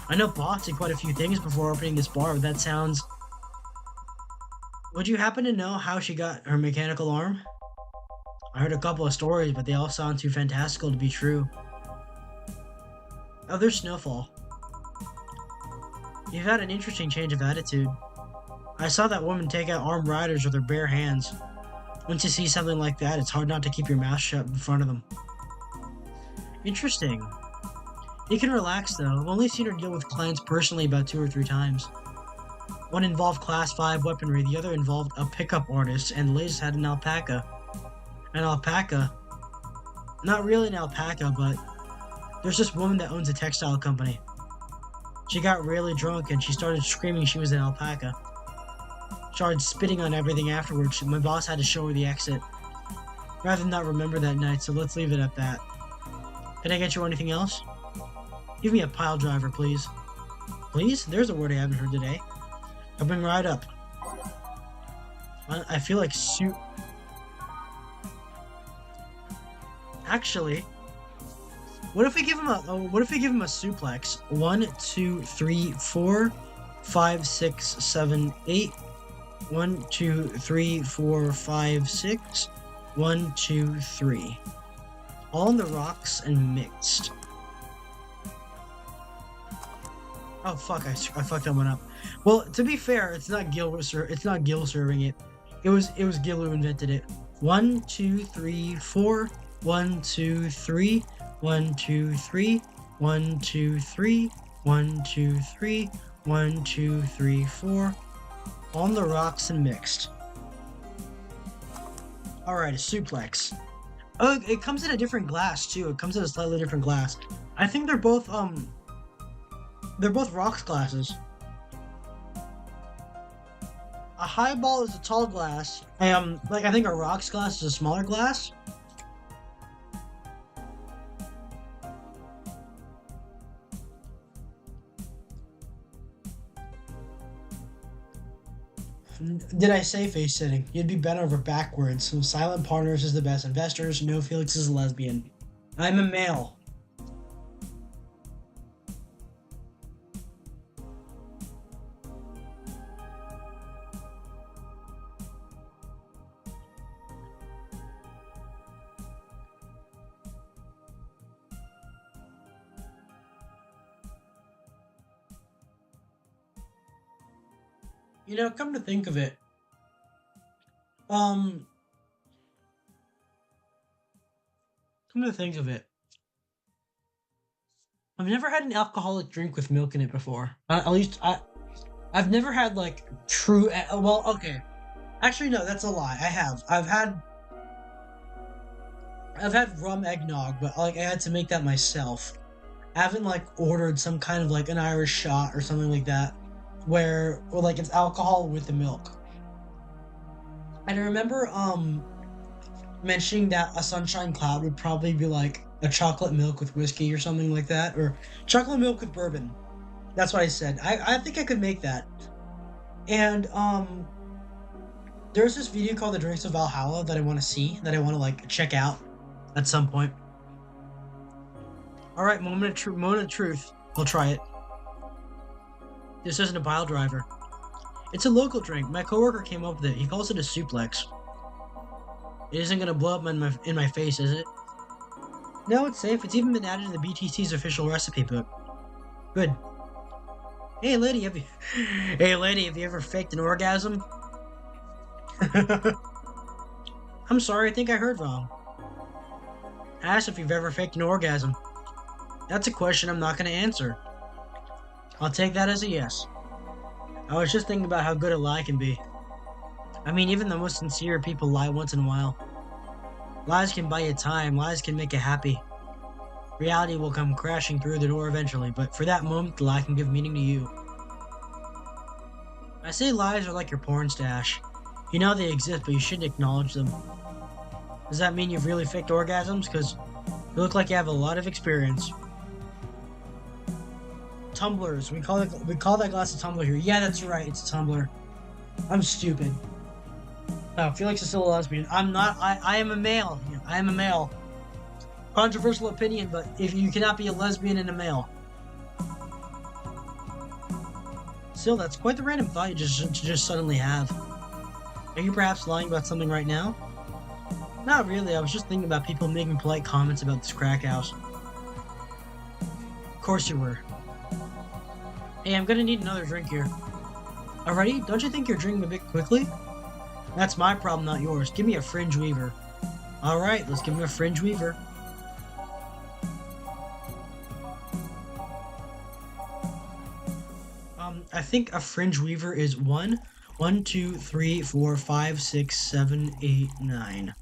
I know Boss did quite a few things before opening this bar, but that sounds... Would you happen to know how she got her mechanical arm? I heard a couple of stories, but they all sound too fantastical to be true. Oh, there's Snowfall. You've had an interesting change of attitude. I saw that woman take out armed riders with her bare hands. Once you see something like that, it's hard not to keep your mouth shut in front of them. Interesting. You can relax though. I've only seen her deal with clients personally about 2 or 3 times. One involved class 5 weaponry, the other involved a pickup artist, and the latest had an alpaca. An alpaca? Not really an alpaca, but there's this woman that owns a textile company. She got really drunk and she started screaming she was an alpaca. Started spitting on everything afterwards. My boss had to show her the exit. Rather than not remember that night, so let's leave it at that. Can I get you anything else? Give me a pile driver, please. Please? There's a word I haven't heard today. Coming right up. I feel like Actually, what if we give him a suplex? 1, 2, 3, 4, 5, 6, 7, 8. 1, 2, 3, 4, 5, 6. 1, 2, 3. All on the rocks and mixed. Oh fuck! I fucked that one up. Well, to be fair, it's not Gil serving it. It was Gil who invented it. 1, 2, 3, 4. 1, 2, 3. 1, 2, 3. 1, 2, 3. 1, 2, 3. 1, 2, 3, 4. On the rocks and mixed. Alright, a suplex. Oh, it comes in a different glass too. It comes in a slightly different glass. I think they're both rocks glasses. A highball is a tall glass. I think a rocks glass is a smaller glass. Did I say face sitting? You'd be bent over backwards. Some silent partners is the best investors. No, Felix is a lesbian. I'm a male. You know, come to think of it, um, I've never had an alcoholic drink with milk in it before. At least I've never had like true. Well, okay, actually no, that's a lie. I have. I've had rum eggnog, but like I had to make that myself. I haven't like ordered some kind of like an Irish shot or something like that, where like it's alcohol with the milk. And I remember mentioning that a sunshine cloud would probably be like a chocolate milk with whiskey or something like that, or chocolate milk with bourbon. That's what I said. I think I could make that. And there's this video called The Drinks of Valhalla that I want to see, that I want to like check out at some point. All right, moment of truth. We'll try it. This isn't a pile driver. It's a local drink. My coworker came up with it. He calls it a suplex. It isn't gonna blow up in my face, is it? No, it's safe. It's even been added to the BTC's official recipe book. Good. Hey lady, have you ever faked an orgasm? I'm sorry, I think I heard wrong. I asked if you've ever faked an orgasm. That's a question I'm not gonna answer. I'll take that as a yes. I was just thinking about how good a lie can be. I mean, even the most sincere people lie once in a while. Lies can buy you time, lies can make you happy. Reality will come crashing through the door eventually, but for that moment, the lie can give meaning to you. I say lies are like your porn stash. You know they exist, but you shouldn't acknowledge them. Does that mean you've really faked orgasms? Because you look like you have a lot of experience. Tumblers. We call that glass a tumbler here. Yeah, that's right. It's a tumbler. I'm stupid. Oh, Felix is still a lesbian. I'm not. I am a male. I am a male. Controversial opinion, but if you cannot be a lesbian and a male. Still, that's quite the random thought you just suddenly have. Are you perhaps lying about something right now? Not really. I was just thinking about people making polite comments about this crack house. Of course you were. Hey, I'm gonna need another drink here. Already? Don't you think you're drinking a bit quickly? That's my problem, not yours. Give me a fringe weaver. Alright, let's give him a fringe weaver. I think a fringe weaver is 1, 2, 3, 4, 5, 6, 7, 8, 9.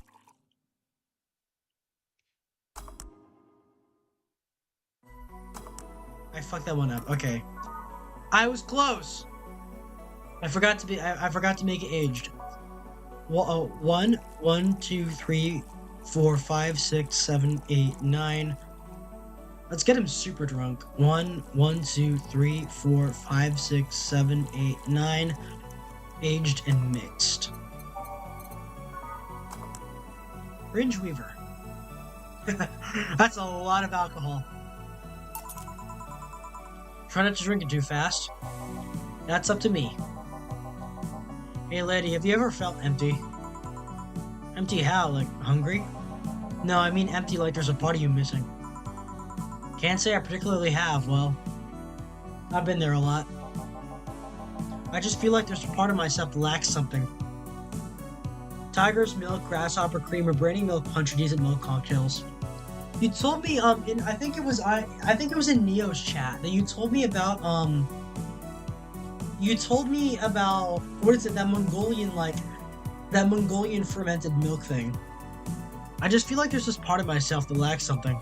I fucked that one up. Okay. I was close. I forgot to make it aged. Well, oh, 1, 2, 3, 4, 5, 6, 7, 8, 9. Let's get him super drunk. 1, 2, 3, 4, 5, 6, 7, 8, 9. Aged and mixed. Fringe Weaver. That's a lot of alcohol. Try not to drink it too fast. That's up to me. Hey lady, have you ever felt empty? Empty how? Like hungry? No, I mean empty like there's a part of you missing. Can't say I particularly have, well, I've been there a lot. I just feel like there's a part of myself that lacks something. Tiger's milk, grasshopper cream, or brandy milk punch are decent milk cocktails. You told me I think it was in Neo's chat that you told me about what is it, that Mongolian fermented milk thing. I just feel like there's this part of myself that lacks something.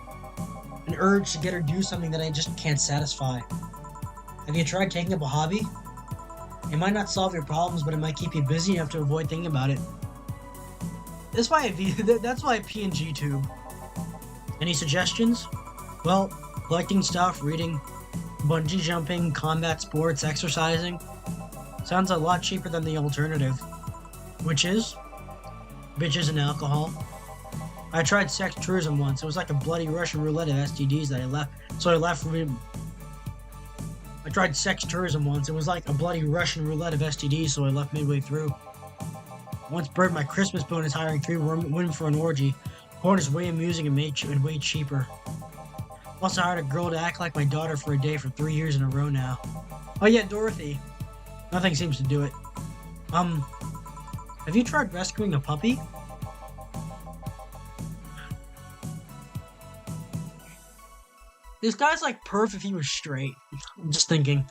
An urge to get or do something that I just can't satisfy. Have you tried taking up a hobby? It might not solve your problems, but it might keep you busy enough to avoid thinking about it. That's why I PNG tube. Any suggestions? Well, collecting stuff, reading, bungee jumping, combat sports, exercising. Sounds a lot cheaper than the alternative. Which is? Bitches and alcohol. I tried sex tourism once. It was like a bloody Russian roulette of STDs that I left. So I left. I tried sex tourism once. It was like a bloody Russian roulette of STDs, so I left midway through. Once burned my Christmas bonus hiring 3 women for an orgy. Porn is way amusing and way cheaper. Plus, I hired a girl to act like my daughter for a day for 3 years in a row now. Oh yeah, Dorothy. Nothing seems to do it. Have you tried rescuing a puppy? This guy's like perf if he was straight. I'm just thinking,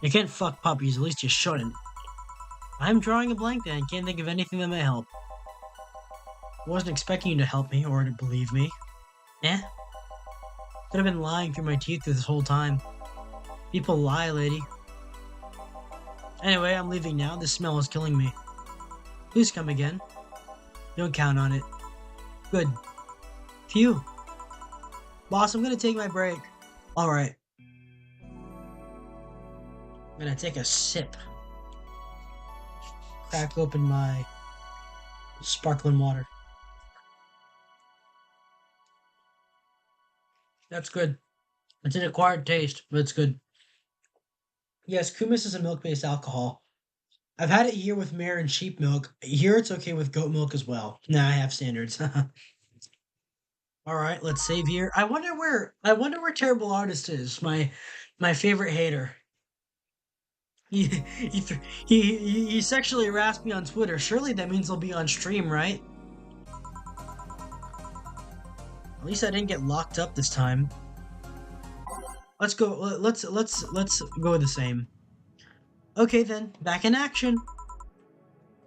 you can't fuck puppies, at least you shouldn't. I'm drawing a blank then, can't think of anything that might help. Wasn't expecting you to help me or to believe me. Eh? Could have been lying through my teeth this whole time. People lie, lady. Anyway, I'm leaving now. This smell is killing me. Please come again. Don't count on it. Good. Phew. Boss, I'm gonna take my break. Alright. I'm gonna take a sip. Crack open my sparkling water. That's good. It's an acquired taste, but it's good. Yes, kumis is a milk-based alcohol. I've had it here with mare and sheep milk. Here it's okay with goat milk as well. Nah, I have standards. All right, let's save here. I wonder where Terrible Artist is. My favorite hater. He sexually harassed me on Twitter. Surely that means he'll be on stream, right? At least I didn't get locked up this time. Let's go. Let's go the same. Okay then, back in action.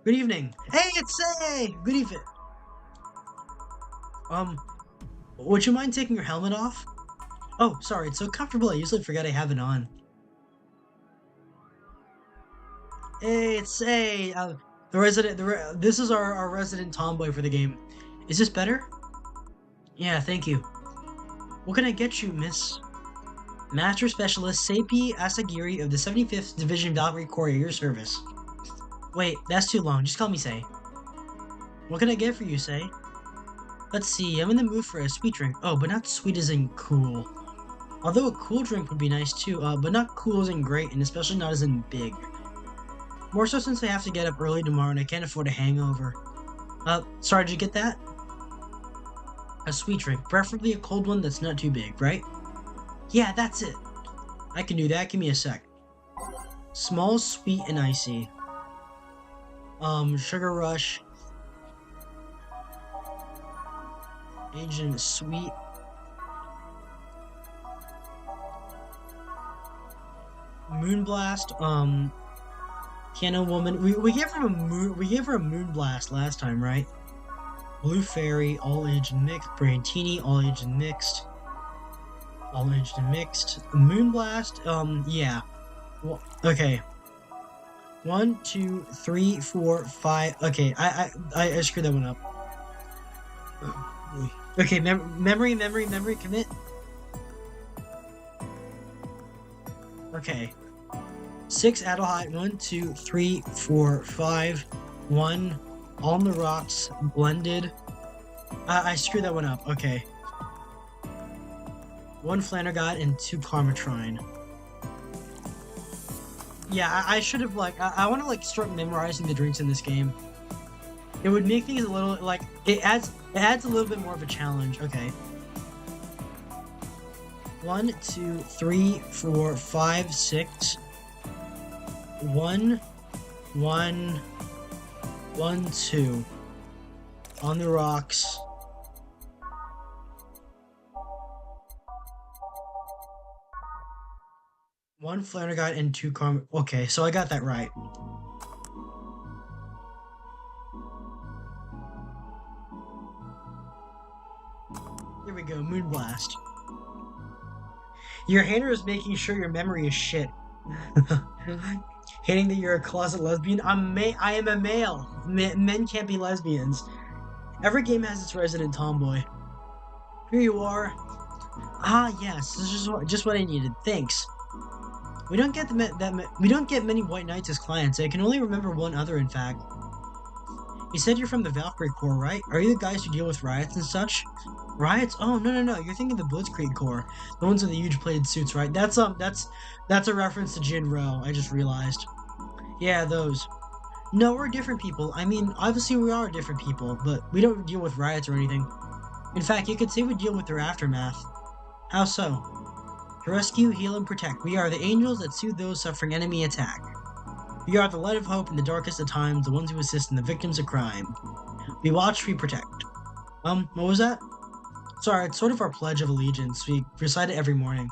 Good evening. Hey, it's Say. Good evening. Would you mind taking your helmet off? Oh, sorry, it's so comfortable I usually forget I have it on. Hey, it's Say. This is our resident tomboy for the game. Is this better? Yeah, thank you. What can I get you, miss? Master Specialist Seipi Asagiri of the 75th Division Valkyrie Corps at your service. Wait, that's too long. Just call me Say. What can I get for you, Say? Let's see, I'm in the mood for a sweet drink. Oh, but not sweet as in cool. Although a cool drink would be nice too, but not cool as in great, and especially not as in big. More so since I have to get up early tomorrow and I can't afford a hangover. Sorry, did you get that? A sweet drink, preferably a cold one that's not too big, right? Yeah, that's it. I can do that, give me a sec. Small, sweet, and icy. Sugar Rush. Agent Sweet. Moonblast. Piano Woman. We gave her a Moonblast last time, right? Blue Fairy, all aged and mixed. Brantini, all aged and mixed. All aged and mixed. Moonblast. Yeah. Well, okay. 1, 2, 3, 4, 5. Okay, I screwed that one up. Okay, memory, commit. Okay. 6 Adelheid, 1, 2, 3, 4, 5, 1, on the rocks, blended. I screwed that one up, okay. 1 Flannergod and 2 Karmatrine. Yeah, I should have, like, I want to, like, start memorizing the drinks in this game. It would make things a little, like, it adds a little bit more of a challenge, okay. 1, 2, 3, 4, 5, 6. 1, 1, 1, 2. On the rocks. One Flannergod and 2 Karma. Okay, so I got that right. Here we go, Moonblast. Your hater is making sure your memory is shit. Hating that you're a closet lesbian? I am a male. Men can't be lesbians. Every game has its resident tomboy. Here you are. Ah, yes. This is just what I needed. Thanks. We don't get many white knights as clients. I can only remember one other, in fact. You said you're from the Valkyrie Corps, right? Are you the guys who deal with riots and such? Riots? Oh, no. You're thinking the Blitzkrieg Corps. The ones with the huge plated suits, right? That's a reference to Jinro, I just realized. Yeah, those. No, we're different people. I mean, obviously we are different people, but we don't deal with riots or anything. In fact, you could say we deal with their aftermath. How so? To rescue, heal, and protect. We are the angels that soothe those suffering enemy attack. We are the light of hope in the darkest of times, the ones who assist in the victims of crime. We watch, we protect. What was that? Sorry, it's sort of our pledge of allegiance. We recite it every morning.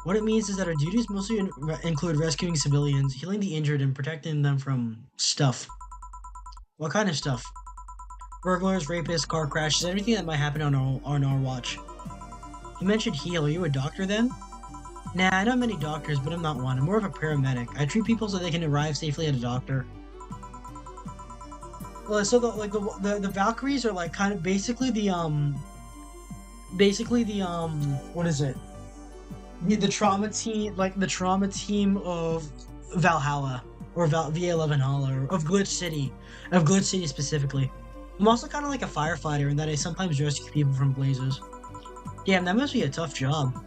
What it means is that our duties mostly include rescuing civilians, healing the injured, and protecting them from stuff. What kind of stuff? Burglars, rapists, car crashes, everything that might happen on our watch. You mentioned heal. Are you a doctor then? Nah, I know many doctors, but I'm not one. I'm more of a paramedic. I treat people so they can arrive safely at a doctor. Well, so the Valkyries are like kind of basically the what is it? The trauma team, like the trauma team of Valhalla or VA-11 Holla, or of Glitch City specifically. I'm also kind of like a firefighter in that I sometimes rescue people from blazes. Damn, that must be a tough job.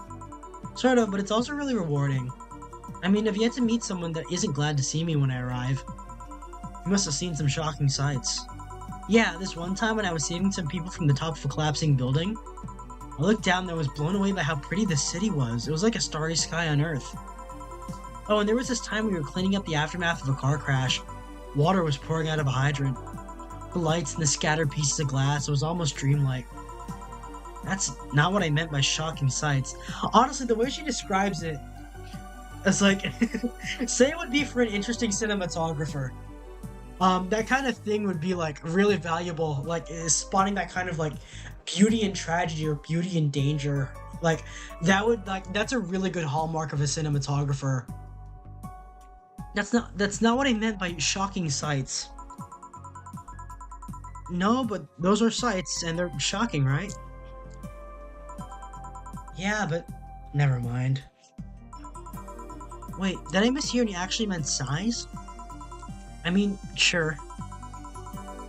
Sort of, but it's also really rewarding. I mean, I've yet to meet someone that isn't glad to see me when I arrive. You must have seen some shocking sights. Yeah, this one time when I was saving some people from the top of a collapsing building, I looked down and I was blown away by how pretty the city was. It was like a starry sky on Earth. Oh, and there was this time we were cleaning up the aftermath of a car crash. Water was pouring out of a hydrant. The lights and the scattered pieces of glass, it was almost dreamlike. That's not what I meant by shocking sights. Honestly, the way she describes it, it's like, say it would be for an interesting cinematographer. That kind of thing would be like really valuable, like spotting that kind of like beauty and tragedy or beauty and danger. Like that's a really good hallmark of a cinematographer. That's not what I meant by shocking sights. No, but those are sights and they're shocking, right? Yeah, but never mind. Wait, did I mishear and you actually meant size? I mean, sure.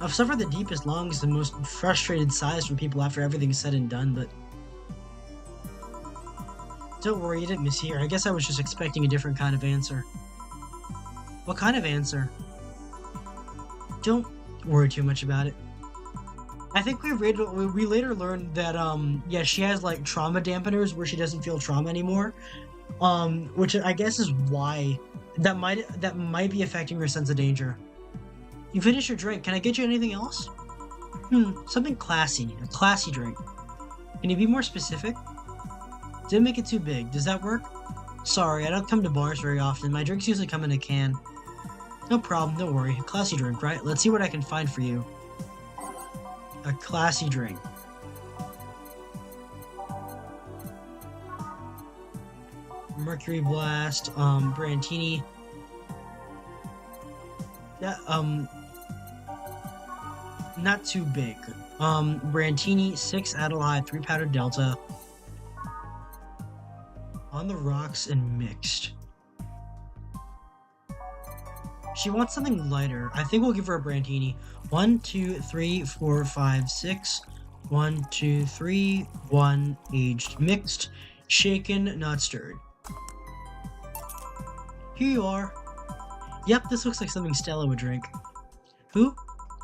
I've suffered the deepest longings and most frustrated sighs from people after everything's said and done, but... Don't worry, you didn't mishear. I guess I was just expecting a different kind of answer. What kind of answer? Don't worry too much about it. I think we later learned that, yeah, she has, like, trauma dampeners where she doesn't feel trauma anymore. Which I guess is why that might be affecting your sense of danger. You finished your drink. Can I get you anything else? Something classy. A classy drink. Can you be more specific? Didn't make it too big. Does that work? Sorry, I don't come to bars very often. My drinks usually come in a can. No problem, don't worry. A classy drink, right? Let's see what I can find for you. A classy drink. Mercury Blast, Brantini. That, not too big. Brantini, 6 Adelheid, 3 Powdered Delta. On the rocks and mixed. She wants something lighter. I think we'll give her a Brantini. 1, 2, 3, 4, 5, 6. 1, 2, 3. 1 aged mixed. Shaken, not stirred. Here you are. Yep, this looks like something Stella would drink. Who?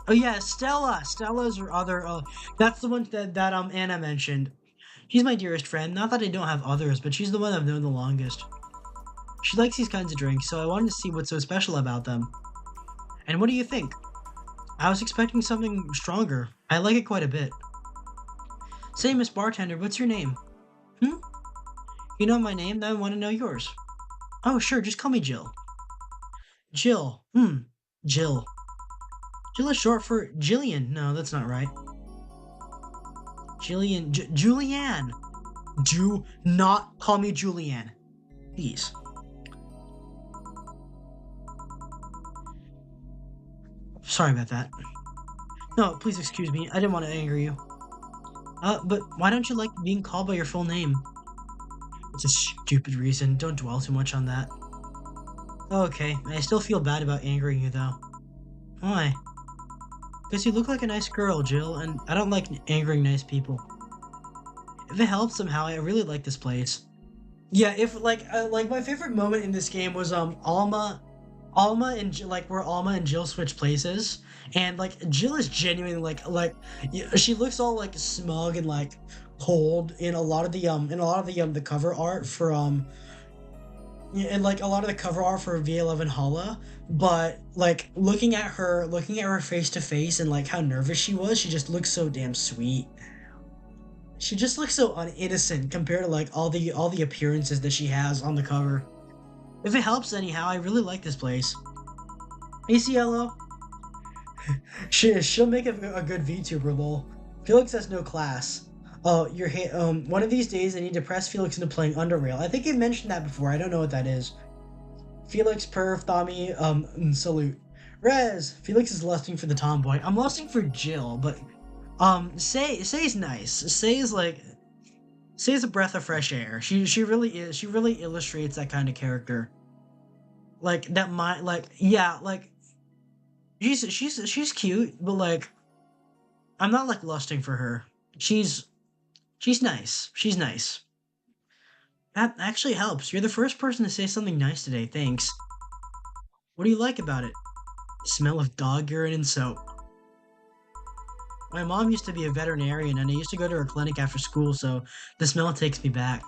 Oh yeah, Stella! Stella's her other, that's the one that Anna mentioned. She's my dearest friend. Not that I don't have others, but she's the one I've known the longest. She likes these kinds of drinks, so I wanted to see what's so special about them. And what do you think? I was expecting something stronger. I like it quite a bit. Say, Miss Bartender, what's your name? You know my name, then I want to know yours. Oh, sure, just call me Jill. Jill. Jill. Jill is short for Jillian. No, that's not right. Jillian. Julianne. Do not call me Julianne. Please. Sorry about that. No, please excuse me. I didn't want to anger you. But why don't you like being called by your full name? It's a stupid reason. Don't dwell too much on that. Okay, I still feel bad about angering you, though. Why? Because you look like a nice girl, Jill, and I don't like angering nice people. If it helps somehow, I really like this place. Yeah, if like my favorite moment in this game was Alma and where Alma and Jill switch places, and like Jill is genuinely she looks all like smug and like cold in a lot of the cover art for and like a lot of the cover art for VA-11 Hala, but like looking at her face to face and like how nervous she was, she just looks so damn sweet. She just looks so uninnocent compared to like all the appearances that she has on the cover. If it helps anyhow, I really like this place. Hey Cielo. She'll make a good VTuber, lol. Felix has no class. Oh, one of these days I need to press Felix into playing Underrail. I think you mentioned that before. I don't know what that is. Felix, Perv, Thami, salute. Rez, Felix is lusting for the tomboy. I'm lusting for Jill, but Say's nice. Say's a breath of fresh air. She really is. She really illustrates that kind of character. Like that she's cute, but like I'm not like lusting for her. She's nice. She's nice. That actually helps. You're the first person to say something nice today. Thanks. What do you like about it? The smell of dog urine and soap. My mom used to be a veterinarian, and I used to go to her clinic after school, so the smell takes me back.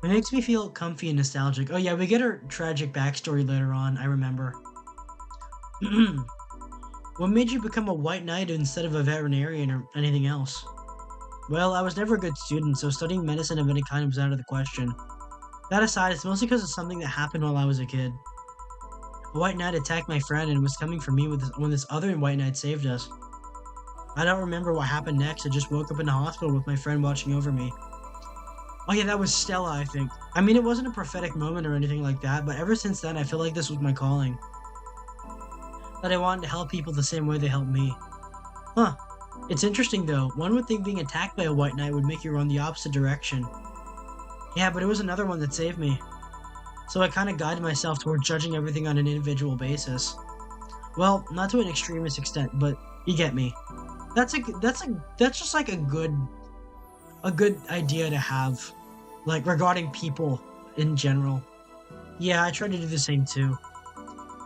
It makes me feel comfy and nostalgic. Oh yeah, we get her tragic backstory later on, I remember. What made you become a white knight instead of a veterinarian or anything else? Well, I was never a good student, so studying medicine of any kind was out of the question. That aside, it's mostly because of something that happened while I was a kid. A white knight attacked my friend and was coming for me when this other white knight saved us. I don't remember what happened next. I just woke up in the hospital with my friend watching over me. Oh yeah, that was Stella, I think. I mean, it wasn't a prophetic moment or anything like that, but ever since then, I feel like this was my calling. That I wanted to help people the same way they helped me. Huh. It's interesting though. One would think being attacked by a white knight would make you run the opposite direction. Yeah, but it was another one that saved me. So I kind of guided myself toward judging everything on an individual basis. Well, not to an extremist extent, but you get me. That's just like a good idea to have, like regarding people in general. Yeah, I tried to do the same too.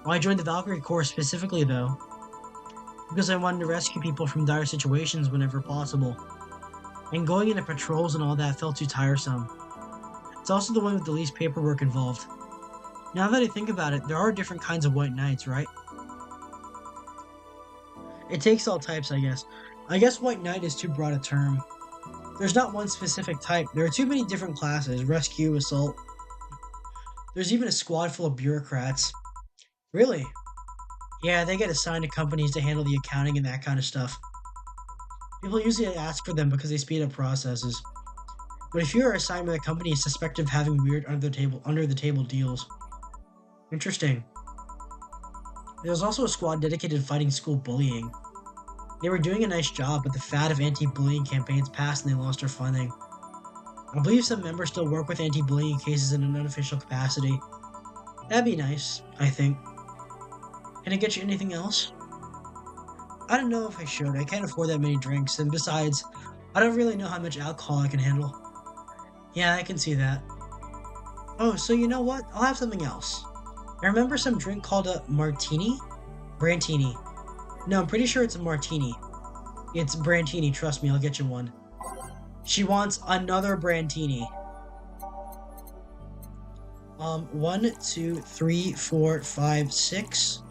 Well, I joined the Valkyrie Corps specifically though, because I wanted to rescue people from dire situations whenever possible. And going into patrols and all that felt too tiresome. It's also the one with the least paperwork involved. Now that I think about it, there are different kinds of white knights, right? It takes all types, I guess. I guess white knight is too broad a term. There's not one specific type. There are too many different classes. Rescue, assault. There's even a squad full of bureaucrats. Really? Yeah, they get assigned to companies to handle the accounting and that kind of stuff. People usually ask for them because they speed up processes. But if you are assigned by a company, it's suspected of having weird under the table deals. Interesting. There's also a squad dedicated to fighting school bullying. They were doing a nice job, but the fad of anti-bullying campaigns passed and they lost their funding. I believe some members still work with anti-bullying cases in an unofficial capacity. That'd be nice, I think. Can I get you anything else? I don't know if I should. I can't afford that many drinks, and besides, I don't really know how much alcohol I can handle. Yeah, I can see that. Oh, so you know what? I'll have something else. I remember some drink called a martini? Brantini. No, I'm pretty sure it's a martini. It's Brantini, trust me, I'll get you one. She wants another Brantini. 1, 2, 3, 4, 5, 6.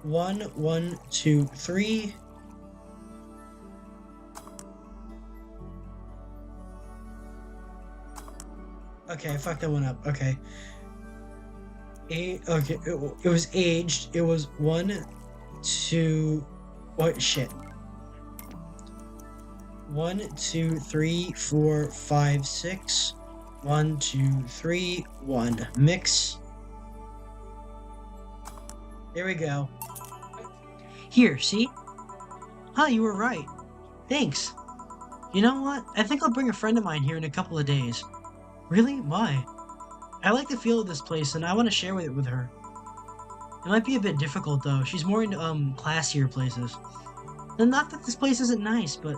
1, 1, 2, 3. Okay, I fucked that one up. Okay. Okay, it was aged. It was 1, 2. What shit? 1, 2, 3, 4, 5, 6. 1, 2, 3, 1. Mix. There we go. Here, see? Huh, you were right. Thanks. You know what? I think I'll bring a friend of mine here in a couple of days. Really? Why? I like the feel of this place and I want to share it with her. It might be a bit difficult though. She's more into classier places. And not that this place isn't nice, but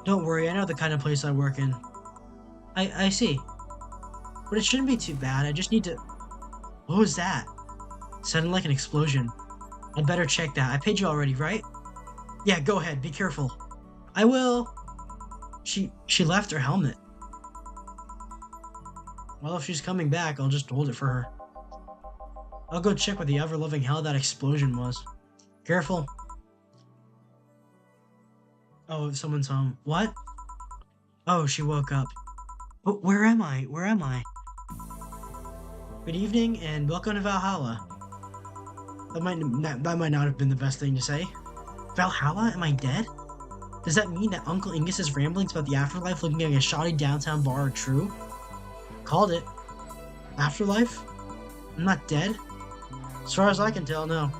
don't worry, I know the kind of place I work in. I see. But it shouldn't be too bad. I just need to. What was that? It sounded like an explosion. I'd better check that. I paid you already, right? Yeah, go ahead. Be careful. I will. She left her helmet. Well, if she's coming back, I'll just hold it for her. I'll go check what the ever-loving hell that explosion was. Careful. Oh, someone's home. What? Oh, she woke up. But where am I? Where am I? Good evening, and welcome to Valhalla. That might not have been the best thing to say. Valhalla? Am I dead? Does that mean that Uncle Angus's ramblings about the afterlife looking like a shoddy downtown bar are true? Called it. Afterlife? I'm not dead? As far as I can tell, no.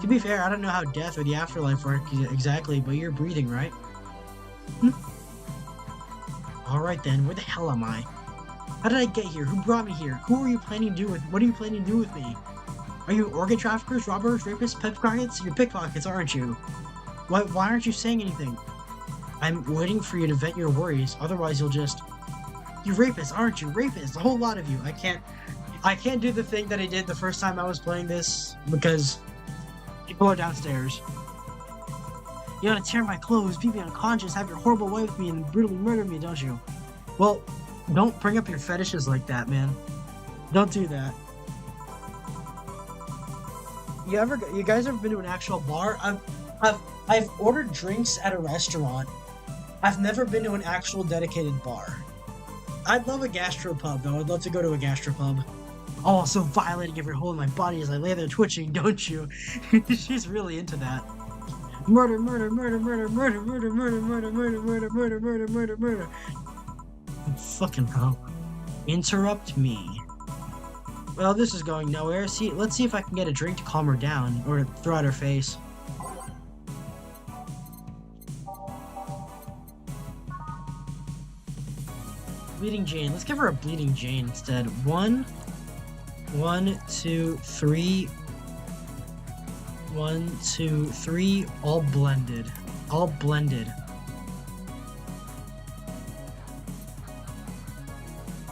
To be fair, I don't know how death or the afterlife work exactly, but you're breathing, right? Alright then, where the hell am I? How did I get here? Who brought me here? Who are you planning to do with? What are you planning to do with me? Are you organ traffickers, robbers, rapists, pickpockets? You're pickpockets, aren't you? Why aren't you saying anything? I'm waiting for you to vent your worries, otherwise you'll just... You rapists, aren't you? Rapists, a whole lot of you. I can't do the thing that I did the first time I was playing this, because people are downstairs. You want to tear my clothes, beat me unconscious, have your horrible way with me, and brutally murder me, don't you? Well, don't bring up your fetishes like that, man. Don't do that. You guys ever been to an actual bar? I've ordered drinks at a restaurant. I've never been to an actual dedicated bar. I'd love a gastropub though. I'd love to go to a gastropub. Oh, also violating every hole in my body as I lay there twitching, don't you? She's really into that. Murder, murder, murder, murder, murder, murder, murder, murder, murder, murder, murder, murder, murder, murder. Fucking hell. Interrupt me. Well, this is going nowhere. Let's see if I can get a drink to calm her down, or throw at her face. Bleeding Jane. Let's give her a Bleeding Jane instead. 1, 2, 3. 1, 2, 3. All blended. All blended.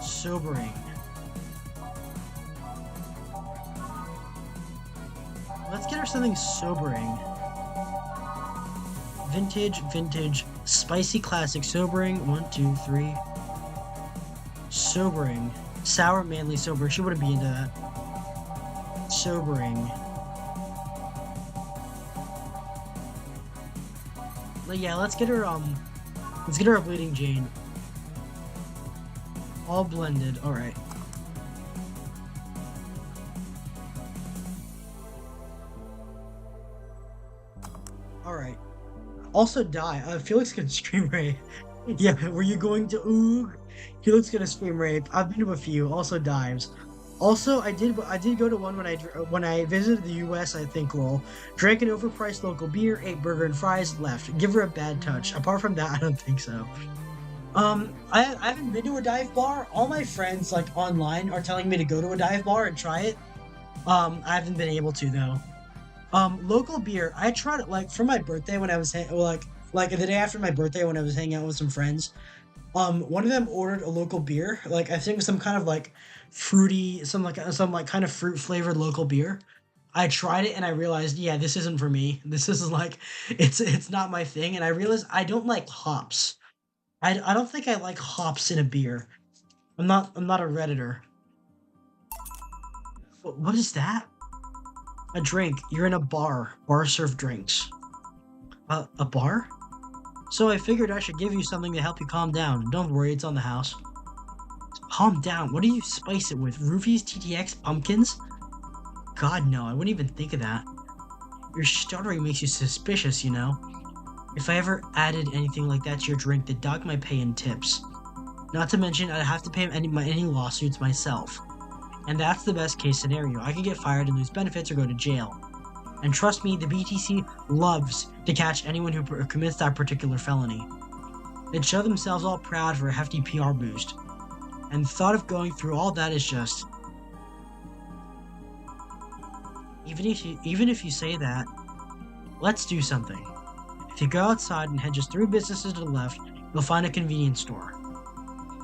Sobering. Let's get her something sobering. Vintage, spicy classic sobering. 1, 2, 3. Sobering. Sour, manly, sober. She wouldn't be into that. Sobering. Yeah, let's get her a Bleeding Jane. All blended. Alright. Alright. Also die. Felix can scream rape. Yeah, were you going to ooh? Felix gonna scream rape. I've been to a few. Also dives. Also, I did go to one when I visited the U.S. I think. Lol. Drank an overpriced local beer, ate burger and fries, left. Give her a bad touch. Apart from that, I don't think so. I haven't been to a dive bar. All my friends like online are telling me to go to a dive bar and try it. I haven't been able to though. Local beer. I tried it like for my birthday when I was like the day after my birthday when I was hanging out with some friends. One of them ordered a local beer, like I think some kind of like fruity, some like kind of fruit flavored local beer. I tried it and I realized, yeah, this isn't for me. This is like, it's not my thing. And I realized I don't like hops. I don't think I like hops in a beer. I'm not a redditor. What is that? A drink. You're in a bar. Bar serve drinks. A bar? So I figured I should give you something to help you calm down. Don't worry, it's on the house. Calm down? What do you spice it with? Roofies, TTX, pumpkins? God, no, I wouldn't even think of that. Your stuttering makes you suspicious, you know? If I ever added anything like that to your drink, they'd dock my pay in tips. Not to mention, I'd have to pay any lawsuits myself. And that's the best case scenario. I could get fired and lose benefits or go to jail. And trust me, the BTC loves to catch anyone who commits that particular felony. They'd show themselves all proud for a hefty PR boost. And the thought of going through all that is just... Even if you say that, let's do something. If you go outside and head just 3 businesses to the left, you'll find a convenience store.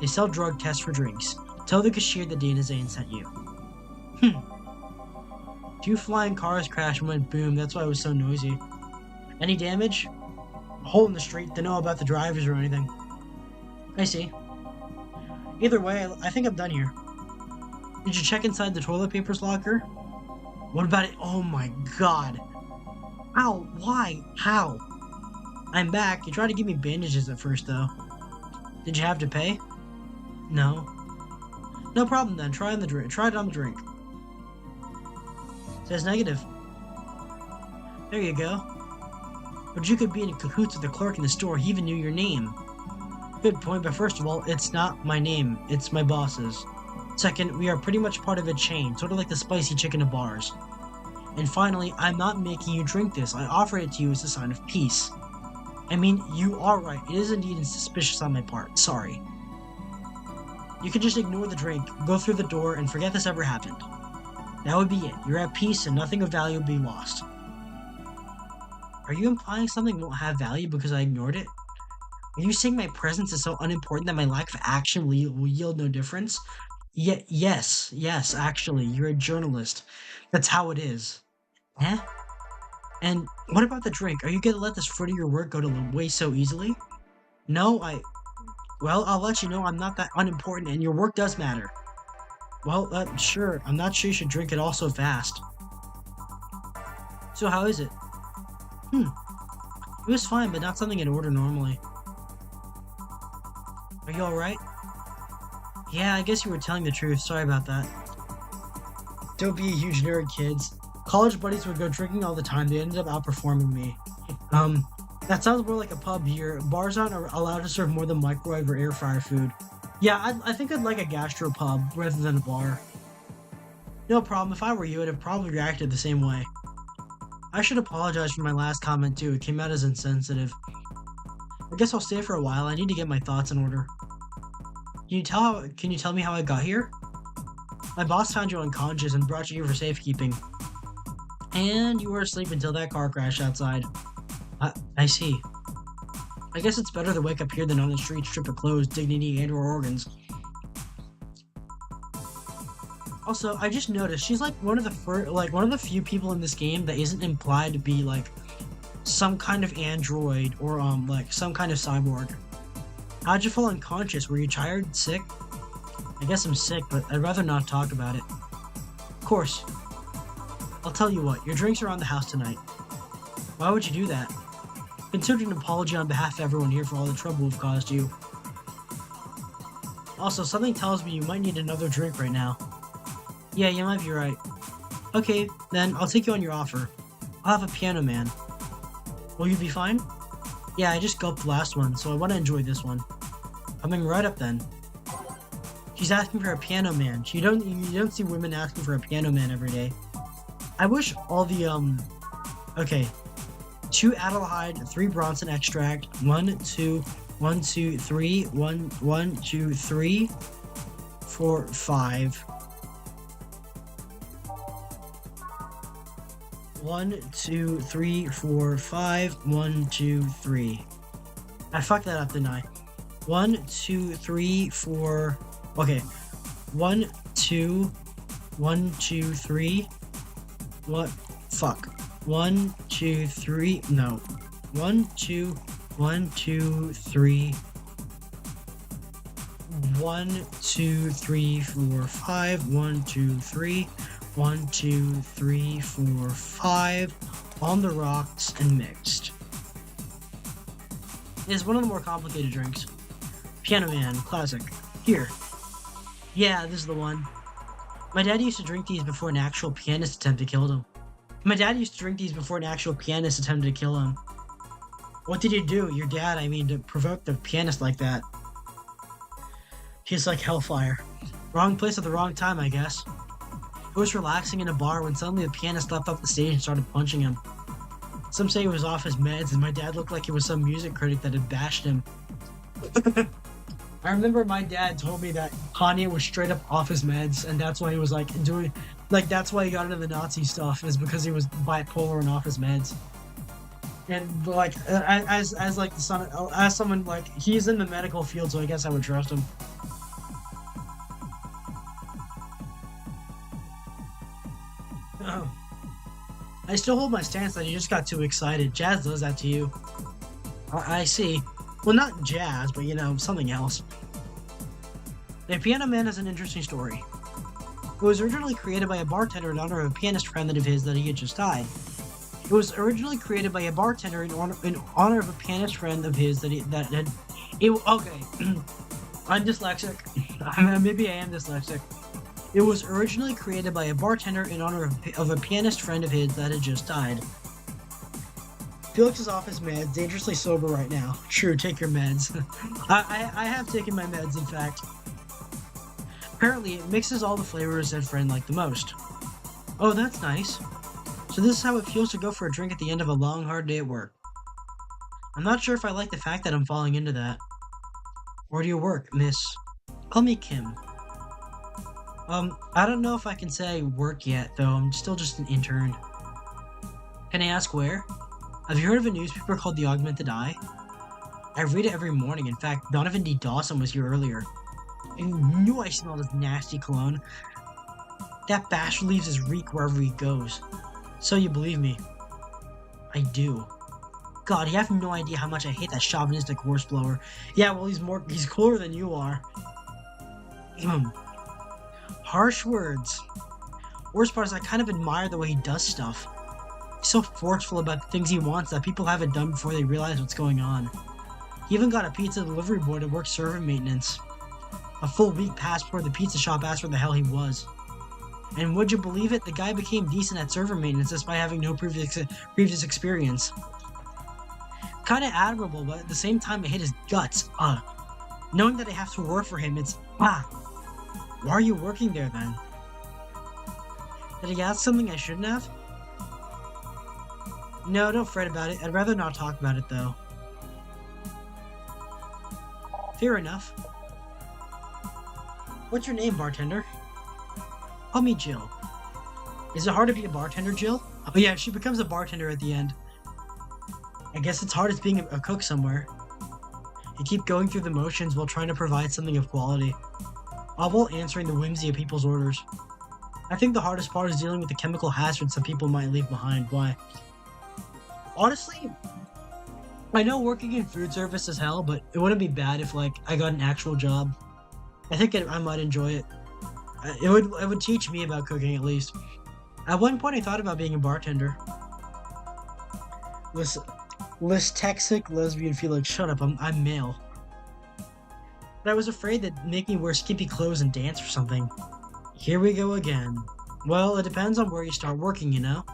They sell drug tests for drinks. Tell the cashier that Dana Zane sent you. 2 flying cars crashed and went boom, that's why it was so noisy. Any damage? A hole in the street to know about the drivers or anything. I see. Either way, I think I'm done here. Did you check inside the toilet papers locker? What about it? Oh my god. Ow, why? How? I'm back. You tried to give me bandages at first though. Did you have to pay? No. No problem then, try it on the drink. Says negative. There you go. But you could be in cahoots with the clerk in the store, he even knew your name. Good point, but first of all, it's not my name, it's my boss's. Second, we are pretty much part of a chain, sort of like the spicy chicken of bars. And finally, I'm not making you drink this, I offered it to you as a sign of peace. I mean, you are right, it is indeed suspicious on my part, sorry. You can just ignore the drink, go through the door, and forget this ever happened. That would be it. You're at peace and nothing of value will be lost. Are you implying something won't have value because I ignored it? Are you saying my presence is so unimportant that my lack of action will yield no difference? Yes, actually, you're a journalist. That's how it is. Eh? And what about the drink? Are you gonna let this fruit of your work go to waste so easily? No, well, I'll let you know I'm not that unimportant and your work does matter. Well, sure. I'm not sure you should drink it all so fast. So how is it? It was fine, but not something I'd order normally. Are you alright? Yeah, I guess you were telling the truth. Sorry about that. Don't be a huge nerd, kids. College buddies would go drinking all the time. They ended up outperforming me. That sounds more like a pub here. Bars aren't allowed to serve more than microwave or air fryer food. Yeah, I think I'd like a gastropub rather than a bar. No problem, if I were you, I'd have probably reacted the same way. I should apologize for my last comment too, it came out as insensitive. I guess I'll stay for a while, I need to get my thoughts in order. Can you tell me how I got here? My boss found you unconscious and brought you here for safekeeping. And you were asleep until that car crash outside. I see. I guess it's better to wake up here than on the street stripped of clothes, dignity, and/or organs. Also, I just noticed she's like one of the few people in this game that isn't implied to be like some kind of android or like some kind of cyborg. How'd you fall unconscious? Were you tired, sick? I guess I'm sick, but I'd rather not talk about it. Of course. I'll tell you what, your drinks are on the house tonight. Why would you do that? Consider an apology on behalf of everyone here for all the trouble we've caused you. Also, something tells me you might need another drink right now. Yeah, you might be right. Okay, then I'll take you on your offer. I'll have a piano man. Will you be fine? Yeah, I just gulped the last one, so I want to enjoy this one. Coming right up then. She's asking for a piano man. You don't see women asking for a piano man every day. I wish all the okay. 2 Adelheid, 3 Bronson extract, 1, 2, 1, 2, 3, 1, 2, 3, 4, 5. 1, 2, 3, 4, 5, 1, 2, 3. I fucked that up, didn't I? 1, 2, 3, 4. Okay. 1, 2, 1, 2, 3. What? Fuck. 1, 2, 3. No. 1, 2, 1, 2, 3. 1, 2, 3, 4, 5. 1, 2, 3. 1, 2, 3, 4, 5. On the rocks and mixed. It is one of the more complicated drinks. Piano Man, classic. Here. Yeah, this is the one. My dad used to drink these before an actual pianist attempted to kill him. What did you do? Your dad, I mean, to provoke the pianist like that. He's like hellfire. Wrong place at the wrong time, I guess. He was relaxing in a bar when suddenly the pianist leapt off the stage and started punching him. Some say he was off his meds, and my dad looked like he was some music critic that had bashed him. I remember my dad told me that Kanye was straight up off his meds, and that's why he was like doing, like that's why he got into the Nazi stuff, is because he was bipolar and off his meds. And like as like the son, as someone like he's in the medical field, so I guess I would trust him. I still hold my stance that you just got too excited. Jazz does that to you. I see. Well, not jazz, but you know, something else. The Piano Man has an interesting story. It was originally created by a bartender in honor of a pianist friend of his that he had just died. I'm dyslexic. Maybe I am dyslexic. It was originally created by a bartender in honor of a pianist friend of his that had just died. Felix is off his meds, dangerously sober right now. True, take your meds. I have taken my meds, in fact. Apparently, it mixes all the flavors that friend liked the most. Oh, that's nice. So this is how it feels to go for a drink at the end of a long, hard day at work. I'm not sure if I like the fact that I'm falling into that. Where do you work, miss? Call me Kim. I don't know if I can say I work yet, though. I'm still just an intern. Can I ask where? Have you heard of a newspaper called The Augmented Eye? I read it every morning. In fact, Donovan D. Dawson was here earlier. I knew I smelled his nasty cologne. That bastard leaves his reek wherever he goes. So you believe me? I do. God, you have no idea how much I hate that chauvinistic horseblower. Yeah, well, he's cooler than you are. Harsh words. Worst part is I kind of admire the way he does stuff. He's so forceful about the things he wants that people haven't done before they realize what's going on. He even got a pizza delivery boy to work server maintenance. A full week passed before the pizza shop asked where the hell he was. And would you believe it? The guy became decent at server maintenance despite having no previous experience. Kinda admirable, but at the same time it hit his guts. Knowing that I have to work for him, it's why are you working there then? Did he ask something I shouldn't have? No, don't fret about it. I'd rather not talk about it though. Fair enough. What's your name, bartender? Call me Jill. Is it hard to be a bartender, Jill? Oh yeah, she becomes a bartender at the end. I guess it's hard as being a cook somewhere. You keep going through the motions while trying to provide something of quality, all while answering the whimsy of people's orders. I think the hardest part is dealing with the chemical hazards some people might leave behind. Why? Honestly, I know working in food service is hell, but it wouldn't be bad if, like, I got an actual job. I think I might enjoy it. It would teach me about cooking at least. At one point, I thought about being a bartender. List Texic lesbian Felix. Shut up. I'm male. But I was afraid that make me wear skimpy clothes and dance or something. Here we go again. Well, it depends on where you start working, you know?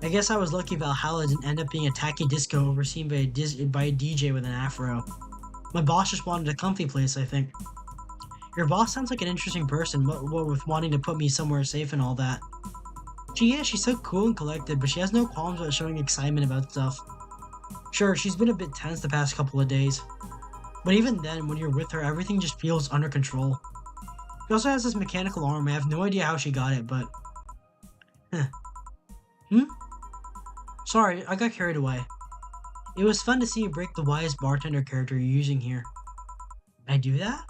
I guess I was lucky Valhalla didn't end up being a tacky disco overseen by a DJ with an afro. My boss just wanted a comfy place, I think. Your boss sounds like an interesting person, what with wanting to put me somewhere safe and all that. She's so cool and collected, but she has no qualms about showing excitement about stuff. Sure, she's been a bit tense the past couple of days. But even then, when you're with her, everything just feels under control. She also has this mechanical arm. I have no idea how she got it, but... Sorry, I got carried away. It was fun to see you break the wise bartender character you're using here. I do that?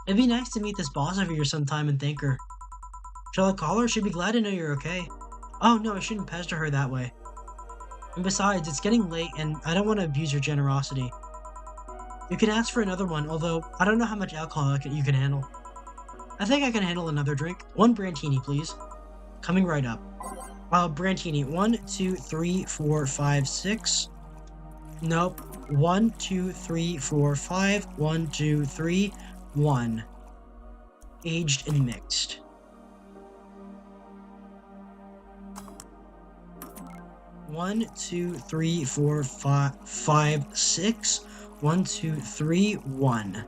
It'd be nice to meet this boss of yours sometime and thank her. Shall I call her? She'd be glad to know you're okay. Oh no, I shouldn't pester her that way. And besides, it's getting late and I don't want to abuse your generosity. You can ask for another one, although I don't know how much alcohol you can handle. I think I can handle another drink. 1 Brantini, please. Coming right up. Brantini. 1, 2, 3, 4, 5, 6. Nope. 1, 2, 3, 4, 5. 1, 2, 3, 1. Aged and mixed. One, 2, 3, 4, 5, 6. 1, 2, 3, 1.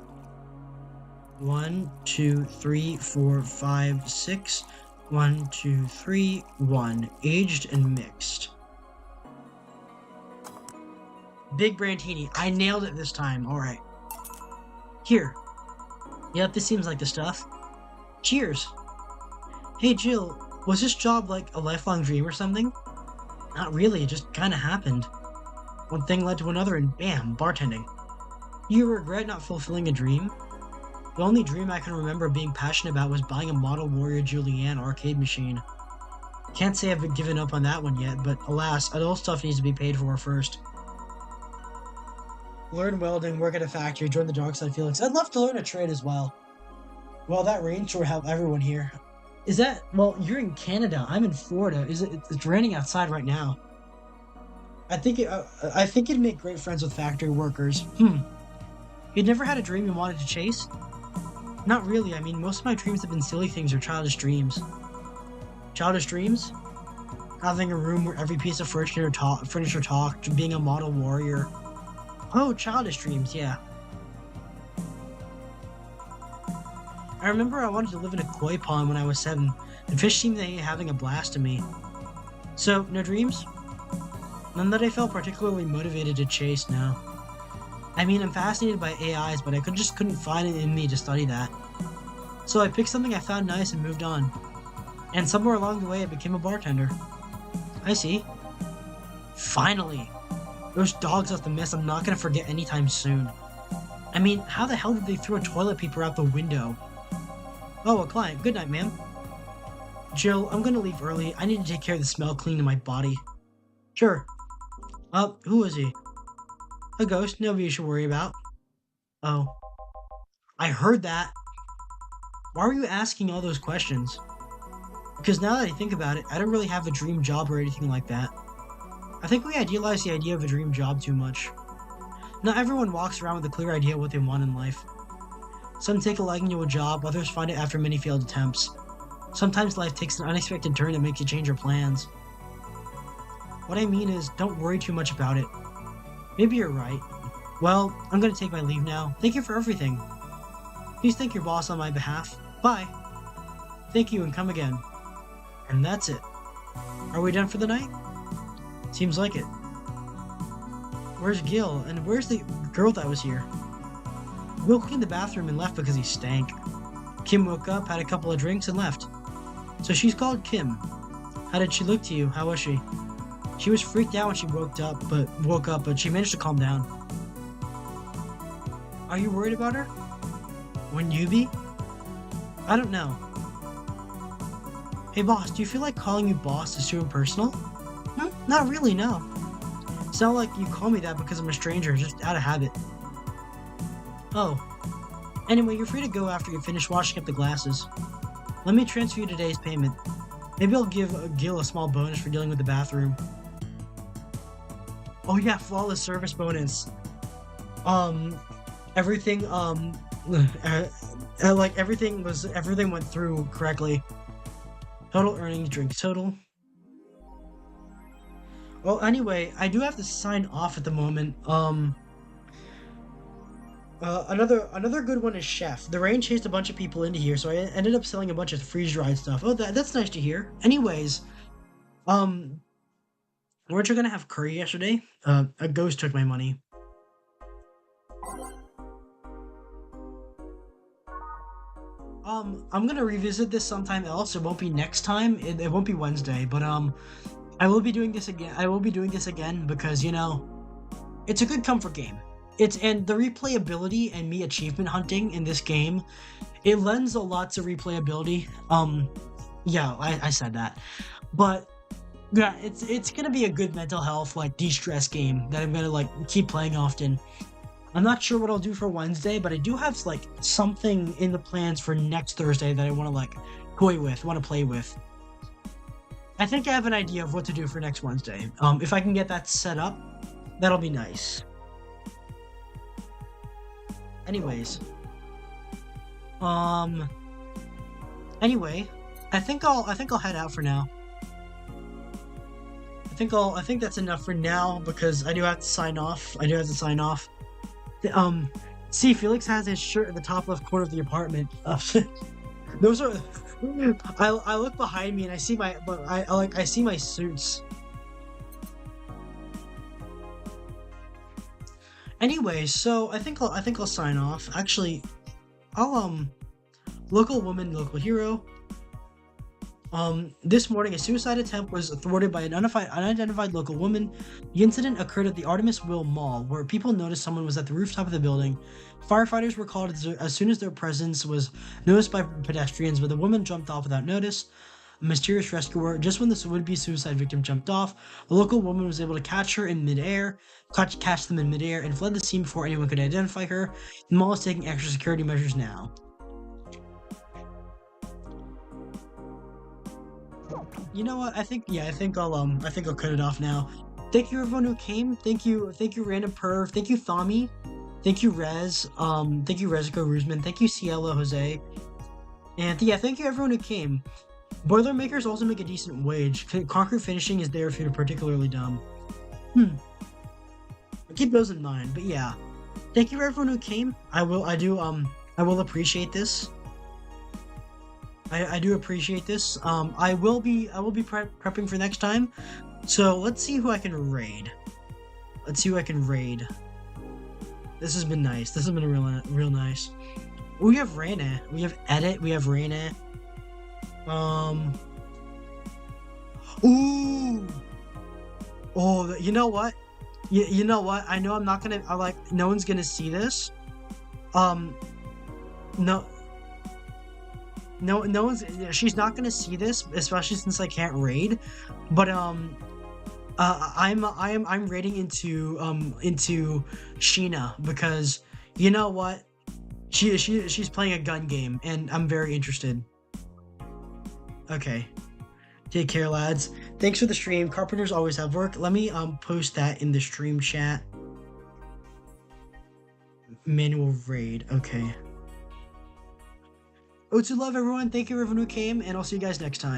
1, 2, 3, 4, 5, 6. 1, 2, 3, 1. Aged and mixed. Big Brantini. I nailed it this time. Alright. Here. Yep, this seems like the stuff. Cheers. Hey Jill, was this job like a lifelong dream or something? Not really, it just kinda happened. One thing led to another and bam, bartending. You regret not fulfilling a dream? The only dream I can remember being passionate about was buying a Model Warrior Julianne arcade machine. Can't say I've given up on that one yet, but alas, adult stuff needs to be paid for first. Learn welding, work at a factory, join the dark side, Felix. I'd love to learn a trade as well. Well, that rain sure helped everyone here. Is that... Well, you're in Canada. I'm in Florida. It's raining outside right now. I think you'd make great friends with factory workers. You'd never had a dream you wanted to chase? Not really. I mean, most of my dreams have been silly things or childish dreams. Childish dreams? Having a room where every piece of furniture talked, being a model warrior. Oh, childish dreams, yeah. I remember I wanted to live in a koi pond when I was 7, and fish seemed to be having a blast to me. So, no dreams? None that I felt particularly motivated to chase, no. I mean, I'm fascinated by AIs, but I just couldn't find it in me to study that. So I picked something I found nice and moved on. And somewhere along the way, I became a bartender. I see. Finally! Those dogs left a mess I'm not gonna forget anytime soon. I mean, how the hell did they throw a toilet paper out the window? Oh, a client. Good night, ma'am. Jill, I'm gonna leave early. I need to take care of the smell cleaning my body. Sure. Who is he? A ghost, nobody you should worry about. Oh. I heard that. Why were you asking all those questions? Because now that I think about it, I don't really have a dream job or anything like that. I think we idealize the idea of a dream job too much. Not everyone walks around with a clear idea of what they want in life. Some take a liking to a job, others find it after many failed attempts. Sometimes life takes an unexpected turn that makes you change your plans. What I mean is, don't worry too much about it. Maybe you're right. Well, I'm gonna take my leave now. Thank you for everything. Please thank your boss on my behalf. Bye. Thank you and come again. And that's it. Are we done for the night? Seems like it. Where's Gil? And where's the girl that was here? Will cleaned the bathroom and left because he stank. Kim woke up, had a couple of drinks, and left. So she's called Kim. How did she look to you? How was she? She was freaked out when she woke up, but she managed to calm down. Are you worried about her? Wouldn't you be? I don't know. Hey boss, do you feel like calling you boss is too impersonal? Not really, no. It's not like you call me that because I'm a stranger, just out of habit. Oh. Anyway, you're free to go after you finish washing up the glasses. Let me transfer you today's payment. Maybe I'll give Gil a small bonus for dealing with the bathroom. Oh yeah, flawless service bonus. Um, everything, like everything went through correctly. Total earnings, drink total. Well, anyway, I do have to sign off at the moment. Another good one is Chef. The rain chased a bunch of people into here, so I ended up selling a bunch of freeze-dried stuff. Oh, that's nice to hear. Anyways, um, weren't you gonna have curry yesterday? A ghost took my money. I'm gonna revisit this sometime else. It won't be next time. It won't be Wednesday, but I will be doing this again. I will be doing this again because it's a good comfort game. And the replayability and me achievement hunting in this game, it lends a lot to replayability. Yeah, I said that, but yeah, it's gonna be a good mental health like de-stress game that I'm gonna like keep playing often. I'm not sure what I'll do for Wednesday, but I do have like something in the plans for next Thursday that I want to like want to play with. I think I have an idea of what to do for next Wednesday. If I can get that set up, that'll be nice. Anyways, um, anyway, I think I'll head out for now. I think that's enough for now because I do have to sign off. Um, see, Felix has his shirt at the top left corner of the apartment. Those are. I look behind me and I see I see my suits. Anyway, so I think I'll sign off. Actually, I'll local woman, local hero. This morning, a suicide attempt was thwarted by an unidentified local woman. The incident occurred at the Artemis Will Mall, where people noticed someone was at the rooftop of the building. Firefighters were called as soon as their presence was noticed by pedestrians, but the woman jumped off without notice. A mysterious rescuer. Just when the would-be suicide victim jumped off, a local woman was able to catch them in midair, and fled the scene before anyone could identify her. The mall is taking extra security measures now. You know what? I think I'll cut it off now. Thank you everyone who came. Thank you Random Perv. Thank you Thami. Thank you Rez. Thank you Rezico Ruzman. Thank you Cielo Jose. And yeah, thank you everyone who came. Boilermakers also make a decent wage. Concrete finishing is there if you're particularly dumb. Keep those in mind. But yeah, thank you everyone who came. I will appreciate this. I do appreciate this. I will be prepping for next time. So let's see who I can raid. This has been nice. This has been real nice. We have Reyna. We have Edit. We have Reyna. Ooh. Oh, you know what? You know what? I know I'm not gonna. No one's gonna see this. No. No one's. She's not gonna see this, especially since I can't raid. But I'm raiding into Sheena because you know what? She's playing a gun game, and I'm very interested. Okay. Take care, lads. Thanks for the stream. Carpenters always have work. Let me post that in the stream chat. Manual raid. Okay. Oh, to love everyone. Thank you everyone who came, and I'll see you guys next time.